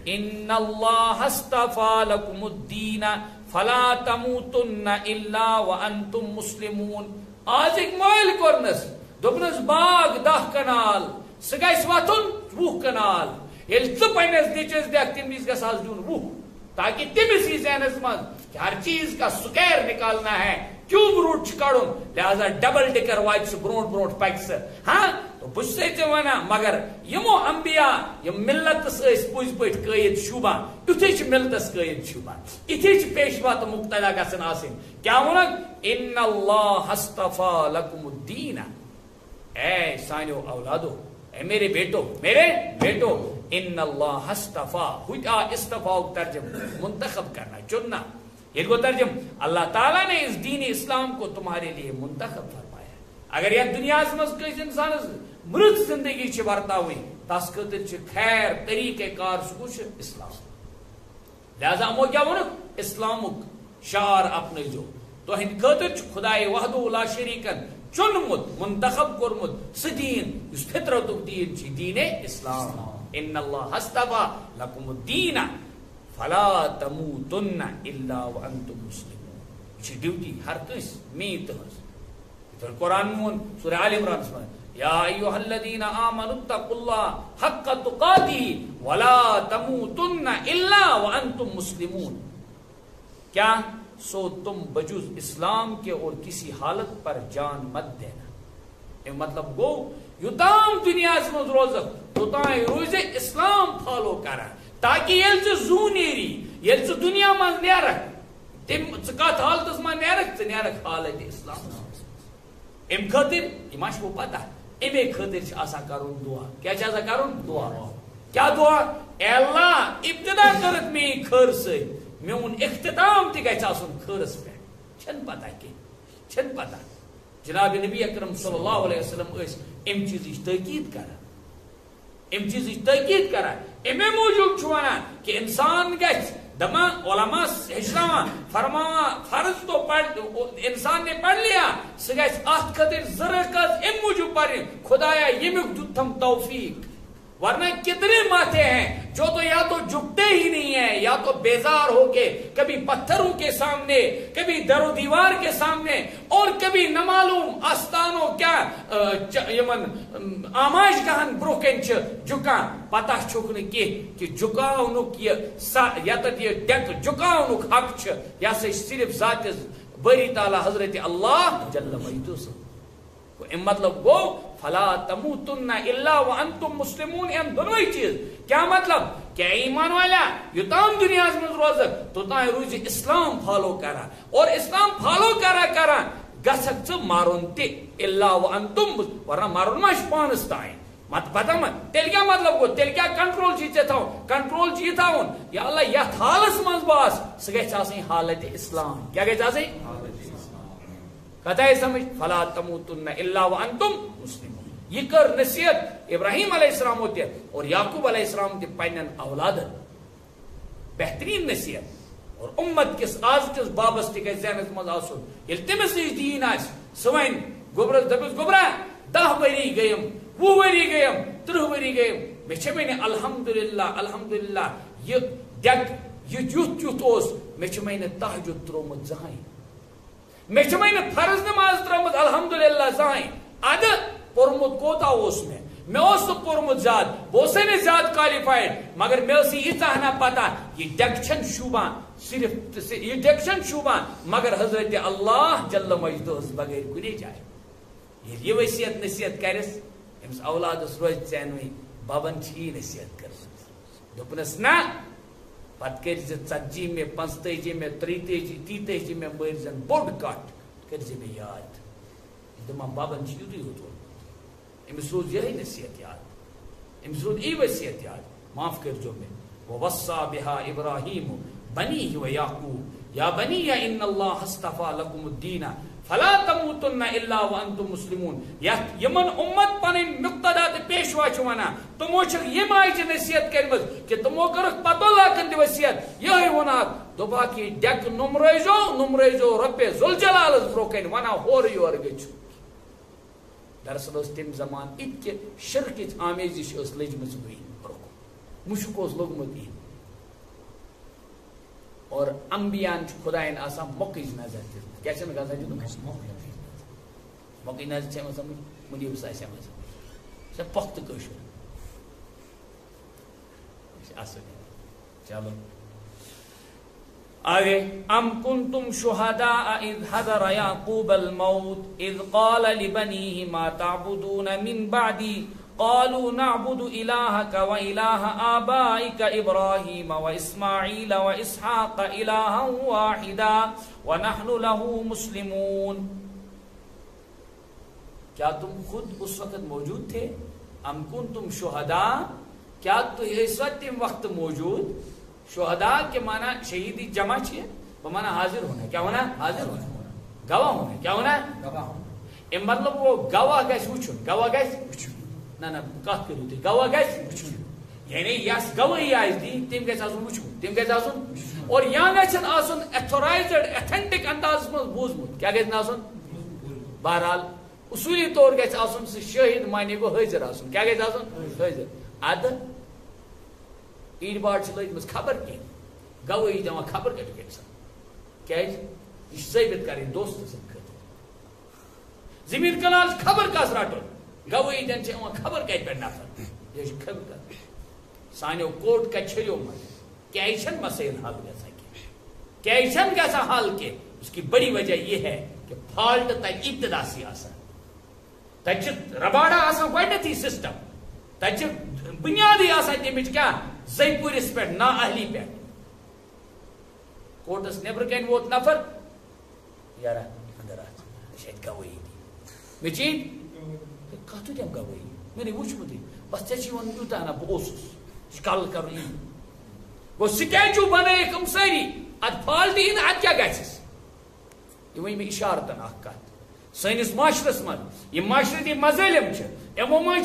ان اللہ اصطفى لكم الدین فلا تموتن الا وانتم مسلمون آج ایک مائل کورنس دوپنس باغ 10 کنال سہ گھس وتن 20 کنال یل ژٕ پننس نیچوس دکھ تمس گھس آز دیون 20 تاکہ تمس یہ ذہنس من کہ ہر چیز کا سکیر نکالنا ہے کیوب روٹ کڑن لہذا ڈبل ڈکر وات سہ برونٹ برونٹ پک سہ ہاں تو بس ونان مگر یمو انبیاء یم ملتس پز پہ قید شوبان یتھے ملتس قید شوبان اتھے پیشوا تو مقتدا گھن آسن کیا ونک ان اللہ اصطفى لكم الدین اے سانو اولادو اے میرے بیٹو ان اللہ اصطفى استفاء ترجم منتخب کرنا چننا یہ کو ترجم اللہ تعالیٰ نے اس دین اسلام کو تمہارے لیے منتخب فرمایا اگر یہ دنیا مز کس انسان مرد زندگی ورتا ہوئی تس خاطر خیر طریقہ کار سہ اسلام لہذا ہمو کیا ون اسلامک شعار اپنے جو تہند خاطر خدائے وحدہ لا شریکن چنمت منتخب کورمت سہ دین اس فطرتک دین دین اسلام ان اللہ اصطفى لكم الدین فلا تموتن الا وانتم مسلمون یہ ڈیوٹی ہر کس میں تہذ قرآن مون سورہ آل عمران یا ایھا الذین آمنوا اتقوا اللہ حق تقاتہ ولا تموتن الا وانتم مسلمون کیا سو تم بجز اسلام کے اور کسی حالت پر جان مت دینا. مطلب گو یوتام دنیا من روز توتان روز اسلام فالو کران تاکہ یل زو نیری یل دنیا من نیرک تم کت حالت من نیرک ژٕ نیرک حالت اسلام. ام خاطر یہ وہ پتہ امے خاطر آسان کرن دعا. کیا آسان کرن دعا؟ کیا دعا؟ اے اللہ ابتدا کرت میں خیر سی میون اختتام تہ گژھِ آسن خیرس پہ. چھن پتہ کہ چھن پتہ جناب نبی اکرم صلی اللہ علیہ وسلم اس ام چیز تاکید کران ام چیز تاکید کران امے موجود چھ ونان کہ انسان گژھِ دما علماء ہچناوان فرماوان فرض تو پڑھ انسان نے پڑھ لیا سہ گژھِ ات خاطر زرکت ام موجود پڑھن خدایا یمیک دتم توفیق. ورنہ کتنے ماتے ہیں جو تو یا تو جھکتے ہی نہیں ہیں یا تو بیزار ہو کے کبھی پتھروں کے سامنے کبھی در و دیوار کے سامنے اور کبھی نمعلوم آستانوں کیا یمن آماش گہن بروکن جھکان پتہ چھک کہ جھکاونک یہ ڈیک جھکاونک حق یہ سا صرف ذات باری تعالی حضرت اللہ جل مجدہ. مطلب گو فلا تموتن الا وانتم مسلمون. ام دونوئی چیز کیا مطلب کہ ایمان والا یوتام دنیا من روز توتان روز اسلام فالو کرا اور اسلام فالو کرا گھک ژٕ مارن تہ الا وانتم ورنہ مارن ما پانس تائیں مت پتہ مت تیل کیا مطلب گو تیل کیا کنٹرول چیز تھاؤ کنٹرول چیز تھاؤن یا اللہ یتھ حالس من باس سہ گژھِ آسٕنۍ حالت اسلام. کیا گژھِ آسٕنۍ کتہ سمجھ فلا تموتن الا وانتم مسلمون. یہ کر نصیحت ابراہیم علیہ السلام ہوتے اور یعقوب علیہ السلام تے پنن اولادن بہترین نصیحت اور امت کس آز کس بابس تہ گژھِ ذہنس مز آسن ییٚلہِ تٔمِس نِش دیٖن آسہِ سُہ وَنہِ گوٚبرس دٔپِس گوٚبرا 10 ؤری گٔیم 20 ؤری گٔیم 30 ؤری گٔیم مےٚ چھِ وۄنۍ الحمدللہ الحمدللہ یہِ ڈٮ۪ک یہِ یُتھ اوس مےٚ چھِ وۄنۍ نہٕ تہجد ترٛوومُت زٕہٕنۍ مےٚ چھِ وۄنۍ نہٕ فرض نماز ترٛٲومٕژ الحمدللہ زٕہٕنۍ. اَدٕ پوٚرمُت کوتاہ اوس مےٚ اوس نہٕ پوٚرمُت زیادٕ بہٕ اوسے نہٕ زیادٕ کالِفایڈ مگر مےٚ ٲس ییٖژاہ ہنا پتہ یہِ ڈٮ۪کہٕ چھَنہٕ شوٗبان صرف یہِ ڈٮ۪کہٕ چھَنہٕ شوٗبان مگر حضرت اللہ جل مجدہس بغیر کُنی جایہِ. ییٚلہِ یہِ وصیت نصیحت کرٮ۪س أمِس اولادس روزِ ژینوٕے ببن چھِ یی نصیحت کٔرمٕژ دوٚپنس نہ پتہٕ کٔرۍ زِ 40 مےٚ 45 مےٚ 33 مےٚ مٲرۍ زن بوٚڑ کٹھ کٔرۍ زِ مےٚ یاد. دپان ببن چھِ یُتُے یوت ووٚنمُت أمِس روٗز یِہے نصیحت یاد أمِس روٗد یی وصیت یاد معاف کٔرۍزیو مےٚ ووصى بها ابراہیم بنیہ ویعقوب یا بنیہ ان اللہ اصطفى لکم الدین فلا تموتن الا وانتم مسلمون. یتھ یمن امت پنن مقتدا تہ پیشوا چھ ونان تمو چھ یم آیچ نصیحت کرمز کہ تمو کرک پتہ لاکن دی وصیت یہ وناک دوبا کی ڈیک نمرائزو رب ذوالجلالس بروکن ونا ہور یور گچ. دراصل اس تم زمان ات کہ شرکچ آمیزش اس لجمز ہوئی برو مشک اس لوگمت این اور انبیاء خدائن آسان موقعی نظر دل کیا چھے میں گازا جو موقعی نظر چھے میں سمجھ مجھے بسائی چھے میں سمجھ چھے پخت کشور چلو آگے ام کنتم شہداء اذ حضر یعقوب الموت اذ قال لبنیہ ما تعبدون من بعدی قالوا نعبد إلهك وإله آبائك إبراهيم وإسماعيل وإسحاق إلها واحدا ونحن له مسلمون. کیا تم خود اس وقت موجود تھے؟ ام کنتم شہداء کیا تو اس وقت موجود؟ شہداء کے معنی شہیدی جمع ہے بمعنی حاضر ہونا. کیا ہونا؟ حاضر ہونا گواہ ہونا. کیا ہونا؟ گواہ ہونا. مطلب وہ گواہ گیس وچھن گواہ گیس وچھن نا کت کرو تھی گواہ گھس یعنی یس گواہی آس دین تم گھس آسن وچھمت تم گھس آسن اور یا گھن آسن ایتھورائزڈ ایتھنٹک انداز من بوزمت. کیا گھس آسن؟ بہرحال اصولی طور گھس آسن سہ شاہد معنی گو حاضر آسن. کیا گھس آسن؟ حاضر. اد ایڈ باڑ لجمت خبر کی گواہی دان خبر کتھ گھس کیاز یہ ثابت کریں دوست سن خاطر زمین کنال خبر کس رٹن گواہی دن سے خبر کت پہ نفر یہ خبر کر سانو کوٹ کچھریو من کیا مسائل حل گا کیسن گژھا حل کے اس کی بڑی وجہ یہ ہے کہ فالٹ تک ابتدا سی آسان تک رباڑا آسان گۄڈنیتھٕے سسٹم تک بنیادی آسان تمچ کیا زی پورس پہ نا اہلی پہ کوٹس نیبر کن ووت نفر یارا اندر آت گوئی دی مچین کت تم گوئی میں نے وچمت بس ے یوتہ نا بہت کل کر گو سکیچو بنائک ہم ساری ات فالٹی ات کیا گھس یہ ون میں اشارتن اخ کت سنس معاشرس من یہ معاشرتی مظالم امو من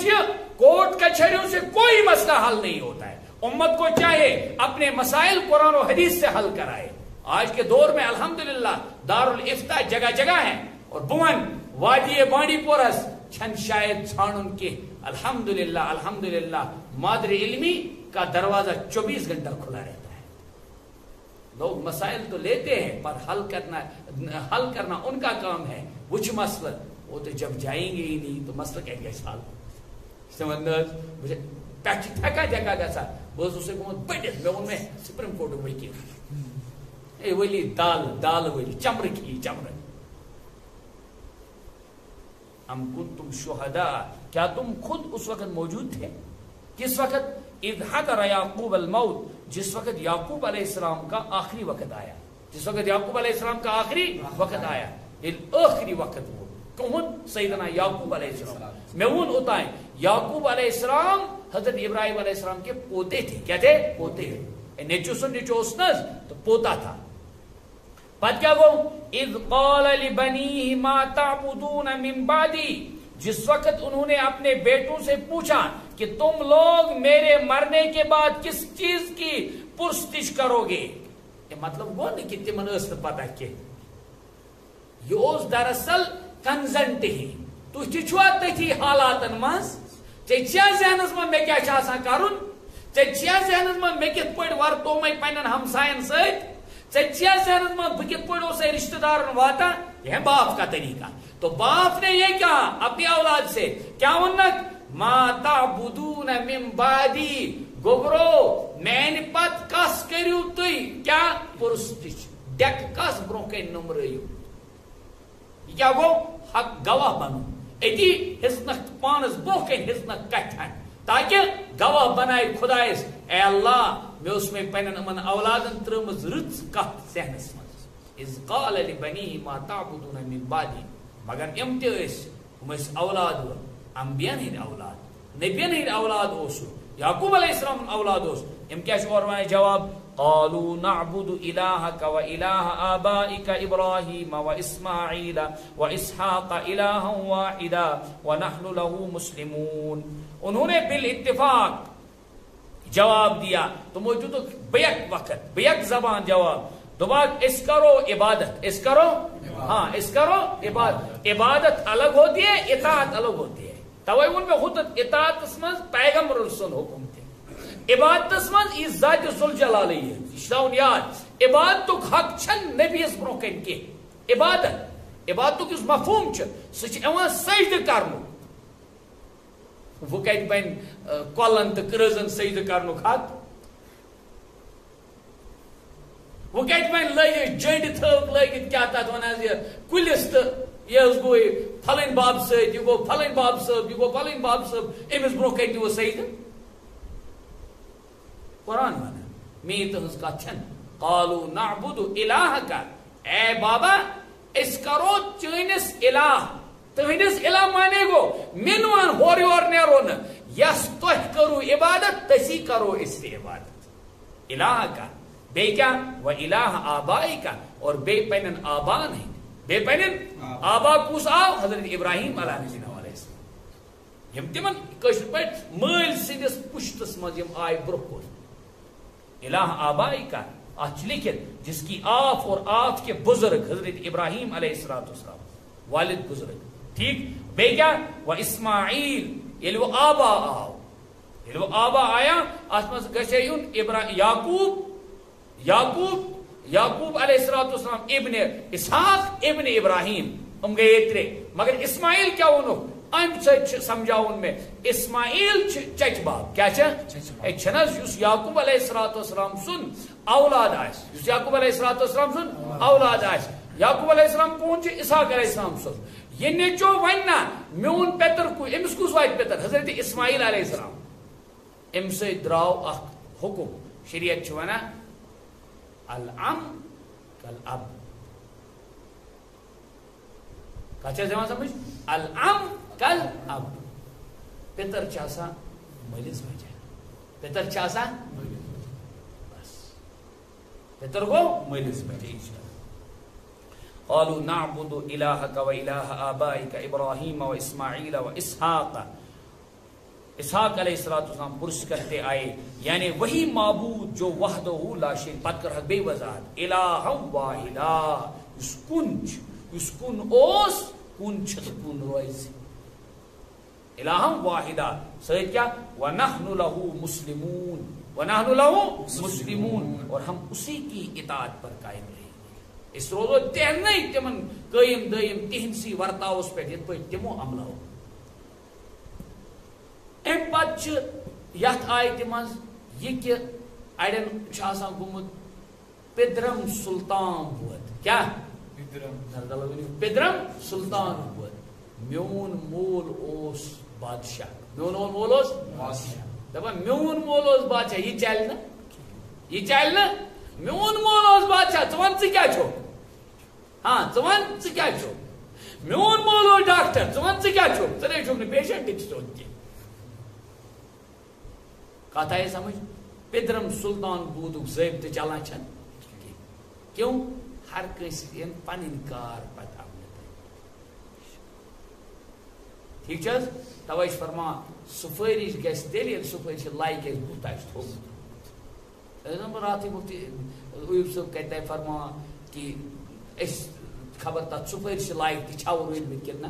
کورٹ کچہریوں سے کوئی مسئلہ حل نہیں ہوتا ہے. امت کو چاہے اپنے مسائل قرآن و حدیث سے حل کرائے. آج کے دور میں الحمدللہ دارالفتاء جگہ جگہ ہیں اور بون وادی بانڈی پورس چھن شاید چھانن کے الحمدللہ الحمدللہ مادر علمی کا دروازہ 24 گھنٹہ کھلا رہتا ہے. لوگ مسائل تو لیتے ہیں پر حل کرنا ان کا کام ہے. وچ مسئلہ وہ تو جب جائیں گے ہی نہیں تو مسئلہ کیا گیا حل سمندر مجھے پیچ تھکا جگہ گسا بہت اسے گوت بڑھت میں ان میں سپریم کورٹ وکیل اے ولی دال ولی چمر کی چمر. ام کنتم شہداء کیا تم خود اس وقت موجود تھے کس وقت اذ حضر یعقوب الموت جس وقت یعقوب علیہ السلام کا آخری وقت آیا. جس وقت یعقوب علیہ السلام کا آخری وقت آیا آخری وقت وہ کون سیدنا یعقوب علیہ السلام میں ان اتائیں یعقوب علیہ السلام حضرت ابراہیم علیہ السلام کے پوتے تھے. کیا تھے؟ پوتے. نیچو سن نیچو اسنز تو پوتا تھا. پت کیا گو اذ قال لبنیہ ما تعبدون من بعدی جس وقت انہوں نے اپنے بیٹوں سے پوچھا کہ تم لوگ میرے مرنے کے بعد کس چیز کی پرستش کرو گے. یہ مطلب وہ نہیں کہ تمن اس پتہ کہ یہ دراصل کنزنٹ ہی تھی چھوا تھی حالاتن مز ٹھیا ذہنس من میں کیا کرن ٹھیا ذہنس من میں کت پہ ورتو میں پنن ہمسائن ست ٹھیا ذہنس من بہ کت پہ اس رشتہ دارن واتا. یہ ہے باپ کا طریقہ. تو باپ نے یہ کہا اپنی اولاد سے کیا ونک ما تعبدون من بعدی گوبرو میں پت کس کریو تھی کیا پرستش ڈیک کس برو کن نمرو کیا گو حق گواہ بنو اتی ہزنک پانس برو کن ہزنک کٹھن تاکہ گواہ بنائے خدایس اے اللہ میں اس میں پنن امن اولادن ترمز رت کت ذہنس مز اذ قال لبنیہ ما تعبدون من بعدی مگر امتیاز ہم اس اولاد انبیاء ہند اولاد نبیاء ہند اولاد اوسو یعقوب علیہ السلام اولاد اوس ام کیا اور جواب قالوا نعبد الہک و الہ آبائک ابراہیم و اسماعیل و اسحاق الہا واحدا ونحن له مسلمون. انہوں نے بالاتفاق جواب دیا تو موجود بیک وقت بیک زبان جواب دوبارہ اس کرو عبادت اس کرو ہاں اس کرو عبادت. عبادت الگ ہوتی ہے اطاعت الگ ہوتی ہے. توے ان میں خود اطاعت مز پیغمبر رسول حکم تھے عبادت مز یہ ذات ذوالجلال ہے. شاون یاد عبادت حق چھن نبی اس برو کن کے عبادت کس مفہوم سہ ایوان سجدہ کرنو وہ کت بن کولن تو کرزن سجدہ کرنو حق وہ کت بن لگت جنڈ تھوک لگت کیا تک ونان کلس تو یہ گو پھلن باب ست یہ گو پھلن باب صاحب یہ گو پھلن باب صاحب امس برو کن دو سجدہ. قرآن ون می تہذ کت چھن قالوا نعبد الہک اے بابا اس کرو چینس الہ تہندس الہ مانے گو منوان ہور یور نیرو نا یس تہ کرو عبادت تسی کرو اس سے عبادت الہک بے کیا و الہ آبائک اور بے پنن آبان ہیں بے پنن آبا کس آو حضرت ابراہیم علیہ السلام یم تمن کشر پہ مل سندس پشتس مز یم آئے برو کن الہ آبائی کا آج لکھت جس کی آف اور آف کے بزرگ حضرت ابراہیم علیہ السلام والد بزرگ ٹھیک بے کیا وہ اسماعیل یہ وہ آبا آو یہ وہ آبا آیا آسمان گشے یعقوب علیہ السلام ابن اسحاق ابن ابراہیم ہم گئے ترے مگر اسماعیل کیا انہوں ام سمجھاؤن میں اسماعیل چچ باب کیا چھنس یعقوب علیہ السلام سن اولاد آس یعقوب علیہ السلام سن اولاد آس یعقوب علیہ السلام کون اسحاق علیہ السلام سن یہ نیچو وننا میون پیتر کو امس کس وات پیتر حضرت اسماعیل علیہ السلام ام سے دراو اخ حکم شریعت چھ ونا العم کالاب کچھ زمان سمجھ العم کالاب پیتر چاسا ملس بچا پیتر چاسا بس پیتر کو ملس بچا قالوا نعبد إلهك وإله آبائك إبراهيم وإسماعيل وإسحاق اسحاق علیہ السلام پرس کرتے آئے یعنی وہی معبود جو وحدہ لا شریک پت کر بے وضاحت الہ واحدہ اس کن اوس کن چھت کن روز الہ واحدہ سید کیا ونحن له مسلمون اور ہم اسی کی اطاعت پر قائم رہے اس روزو تہن نہیں تمن قائم دائم تہنسی ورتاوس پہ یت پہ تمو عملہ ہو ام پت یت آیت مز یہ کہ اڑین آسان گومت پدرم سلطان بود کیا پدرم سلطان بود میون مول اوس بادشاہ میون مول اوس دپان میون مول اوس بادشاہ یہ چل نا میون مول اوس بادشاہ ژٕ کیا چھو ہاں ژٕ کیا چھو میون مول اوس ڈاکٹر ژٕ کیا چھو ژٕ نے چھوک نہ پیشنٹ سیوٚد کینٛہہ کتھ آئی سمجھ پدرم سلطان بودک ضابطہ چلان چھن کیوں ہر کنس پن کار پتہ ٹھیک چھ توے فرما سفارش گھس تیل سفارش لائق بت آس تھومت رات مفتی ایوب صاحب کتہ فرما کہ اس خبر تک سفارش لائق تہ روٗدمٕتۍ کِنہٕ نہ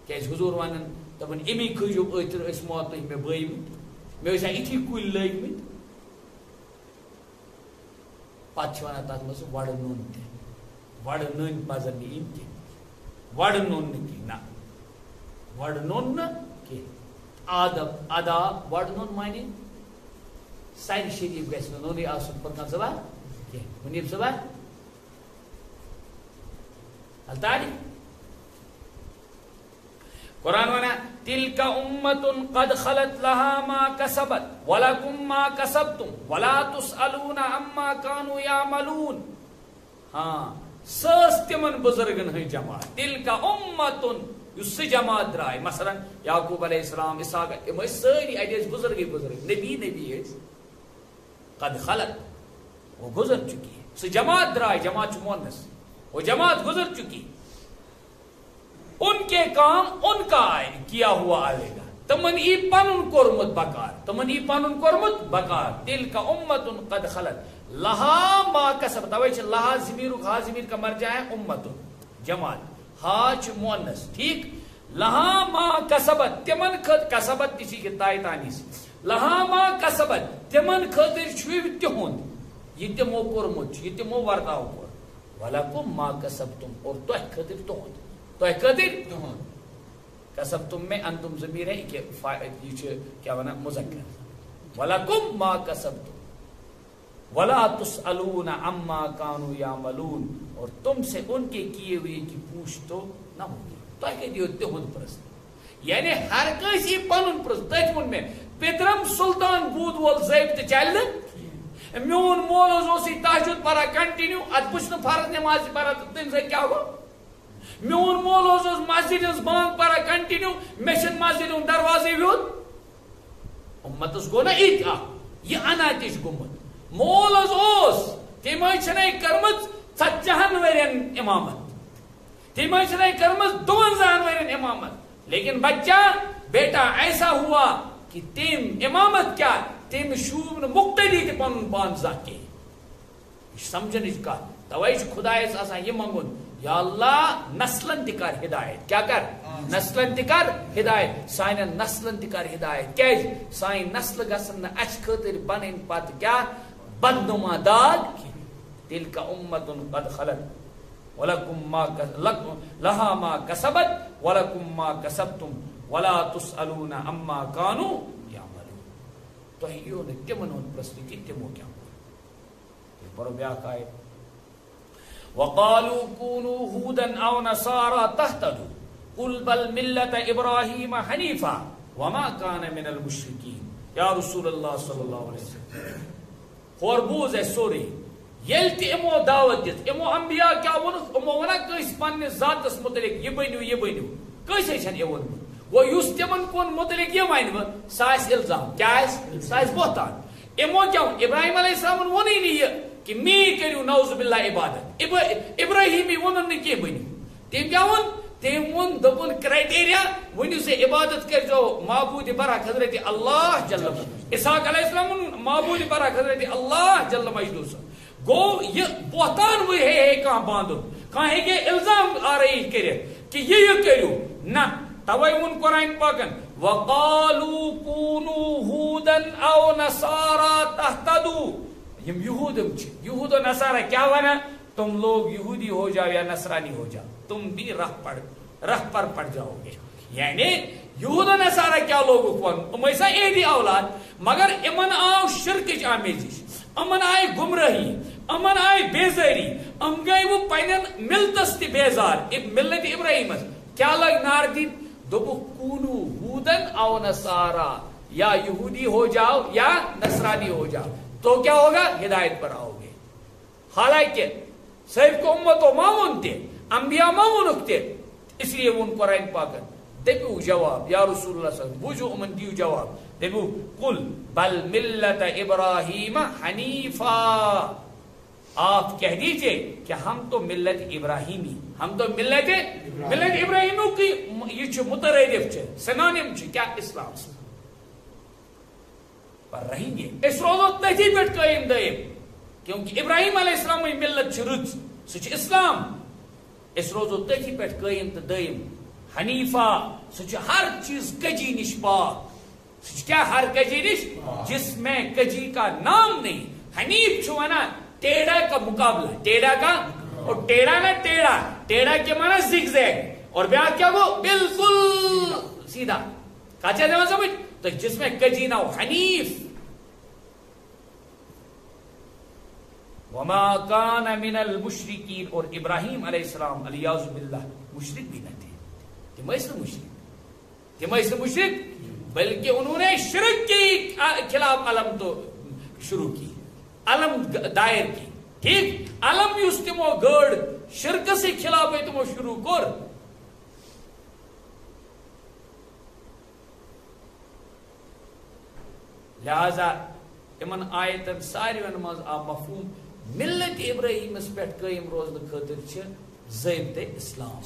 کیٛازِ حضور ونان دپان امی کھجو اتر اس موت میں بٲیمٕتۍ مےٚ ٲسۍ اتھی کُلۍ لٲگمٕتۍ پتہٕ چھِ ونان تتھ منٛز وڑٕ نوٚن تہِ وڑٕ نٔنۍ پزن نہٕ یِنۍ کینٛہہ وڑٕ نوٚن نہٕ کینٛہہ نہ وڑٕ نوٚن نہٕ کینٛہہ آداب آداب وڑٕ نوٚن معنی سرِ شریف گژھِ نہٕ نوٚنُے آسُن پٔتکن صبح کینٛہہ مُنیٖب صبح التاری قرآن وانا تلک امت قد خلت لها ما کسبت ولکم ما کسبتم ولا تسألون عما كانوا يعملون ہاں سس تمن بزرگن ہن جماعت تلک امت یس جماعت درائے مثلا یعقوب علیہ السلام اسحاق ام ساری اڈیس بزرگ نبی قد خلت وہ گزر چکی ہے سہ جماعت درائے جماعت مونس وہ جماعت گزر چکی ان کے کام ان کا کیا ہوا آئے گا تمن ای پنن کورمت بکار تمن ای پنن کورمت بکار دل کا امت قد خلت لہا ما کسب توے چھ لہا ضمیر ہا ضمیر کا مرجع ہے امت جماعت ہا چھ مؤنث ٹھیک لہا ما کسبت تمن کسبت کسی کے تائے تانیس لہا ما کسبت تمن خاطر چھ تہند یہ تمو کورمت یہ تمو ورتاو کور ولکم ما کسبتم اور تو خاطر تہند تو قدر کسب تم میں انتم ضمیر ہے کہ یہ کیا بنا مذکر ولکم ما کسبتم ولا تسألون عما كانوا يعملون اور تم سے ان کے کیے ہوئے کی پوچھ تو نہ ہوگی تو کہ دیو تہند پرست یعنی ہر کسی پنن پرست تجمن میں پدرم سلطان بود ول ضابطہ چل میون مول اوس تہجد پرا کنٹینیو ات پوچھ فرض نماز پرا تم سے کیا ہو میون مول اوس مسجد ہز بانگ پرا کنٹینیو میشن مسجد ہند دروازے ویوت امتس گو نا ایت یہ اناتش گمت مول اوس تم چھنے کرمت 50 ورین امامت تم چھنے کرمت 52 ورین امامت لیکن بچہ بیٹا ایسا ہوا کہ تم امامت کیا تم شوب نہ مقتدی تہ پن پان زاکے سمجھنچ کا توے خدایس آسان یہ منگن یا اللہ نسلن تکر ہدایت کیا کر نسلن تکر ہدایت سائن نسلن تکر ہدایت کیج سائن نسل گسن اچ خاطر بنن پت کیا بدنما داد تلک امت قد خلت وَلَكُمْ مَا لَهَا مَا كَسَبَتْ وَلَكُمْ مَا كَسَبْتُمْ وَلَا تُسْأَلُونَ عَمَّا كَانُوا يَعْمَلُونَ. تۄہہِ یِیو نہٕ تِمن ہُنٛد پرٛژھنہٕ کہِ تِمو کیٛاہ کوٚر. پرو بیٛاکھ آیت وَقَالُوا كُونُوا هُودًا أَوْ نَصَارَىٰ تَهْتَدُوا قُلْ بَلْ مِلَّةَ إِبْرَاهِيمَ حَنِيفًا وَمَا كَانَ مِنَ الْمُشْرِكِينَ. یا رسول اللہ صلی اللہ علیہ وسلم ہور بوز اَسہِ سورُے ییٚلہِ تہِ یِمو دعوت دِژ یِمو انبیا کیٛاہ ووٚنُکھ یِمو ووٚنا کٲنٛسہِ پننِس ذاتس مُتعلق یہِ بٔنِو یہِ بٔنِو کٲنٛسے چھنہٕ یہِ ووٚنمُت. گوٚو یُس تِمن کُن مُتعلق یہِ وَنہِ وۄنۍ سُہ آسہِ اِلزام کیٛاہ آسہِ سُہ آسہِ بہتان. یِمو کیٛاہ ووٚن ابراہیم علیہ السلامن ووٚنُے نہٕ یہِ کہ می کٔرِو نعوذ باللہ عبادت. ابراہیمی ووٚنُن نہٕ کینٛہہ بٔنِو. تٔمۍ کیٛاہ ووٚن تٔمۍ ووٚن دوٚپُن کرایٹیریا ؤنِو سا عبادت کٔرۍزیو معبوٗدِ برحق حضرت اللہ جل. اسحاق علیہ السلام ووٚنُن معبوٗدِ برحق حضرت اللہ جل مجدوٗ صٲب. گوٚو یہِ بہتان ہے کانٛہہ باندُن کانٛہہ ہیٚکہِ اِلزام آرٲیی کٔرِتھ کہ یہِ کٔرِو نہ. توے ووٚن قرآن پاکن وَقَالُوا كُونُوا هُودًا أَوْ نَصَارَىٰ تَهْتَدُوا. یم یہودم چھِ یہود و نصارہ کیا ونا تم لوگ یہودی ہو جاؤ یا نصرانی ہو جاؤ تم بھی رہ پر پڑ جاؤ گے. یعنی یہود و نصارہ کیا لوگوں کو ام ایسا ایدی اولاد مگر امن آو شرکچ آمیزش امن آئی گمراہی امن آئی بیزاری ام گئی وہ پینن ملتس تی بیزار ملت ابراہیم کیا لگ نار دین دوبو کونو ہودن او نصارہ یا یہودی ہو جاؤ یا نصرانی ہو جاؤ تو کیا ہوگا ہدایت پر آؤ گے. حالانکہ صرف کو امتوں مامون تھے انبیاء مامونک تھے اس لیے وہ ان قرآن پاکن دبیو جواب یا رسول اللہ صلی اللہ علیہ وسلم بوجھو امن دیو جواب دبیو قل بل ملت ابراہیم حنیفا. آپ کہہ دیجئے کہ ہم تو ملت ابراہیمی ہم تو ملت ابراہیموں کی یہ چھو مترادف چھے سنانیم چھے کیا اسلام سے پر رہیں گے. اس روزو تجھی پیٹ قائم دائم کیونکہ ابراہیم علیہ السلام میں ملت چھ رچ سچ اسلام. اس روزو تجھی پیٹ قائم تا دائم حنیفہ سچ ہر چیز کجی نش پاک. سچ کیا ہر کجی نش جس میں کجی کا نام نہیں. حنیف چھوانا ٹیڑا کا مقابلہ ٹیڑا کا اور ٹیڑا نہ ٹیڑا ٹیڑا کے معنی زگ زیگ اور بیان کیا وہ بالکل سیدھا کاچا دیوان سمجھ تو جس میں کجی نہ ہو حنیف. وما کان من المشرکین اور ابراہیم علیہ السلام علیہ باللہ مشرک بھی نہ تھے. تم ایسے مشرک بلکہ انہوں نے شرک کے خلاف علم تو شروع کی علم دائر کی. ٹھیک علم یس تمو گڑ شرک سے خلاف تمو شروع کر. لہذا امن آیتن ساروین مز آ مفہوم ملت ابراہیم اس پہ قائم روزن خاطر ضابطہ اسلام.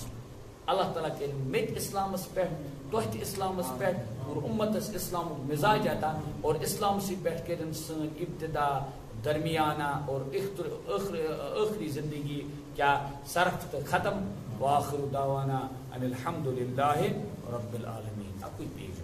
اللہ تعالیٰ کہ مت اسلام پہ تہ اسلام پہ اور امتس اسلام مزاج عطا اور اسلام سی پہ کرن سن ابتدا درمیانہ اور آخری زندگی کیا صرف تو ختم. واخر دعوانا ان الحمد للہ رب العالمین. اب کوئی پیش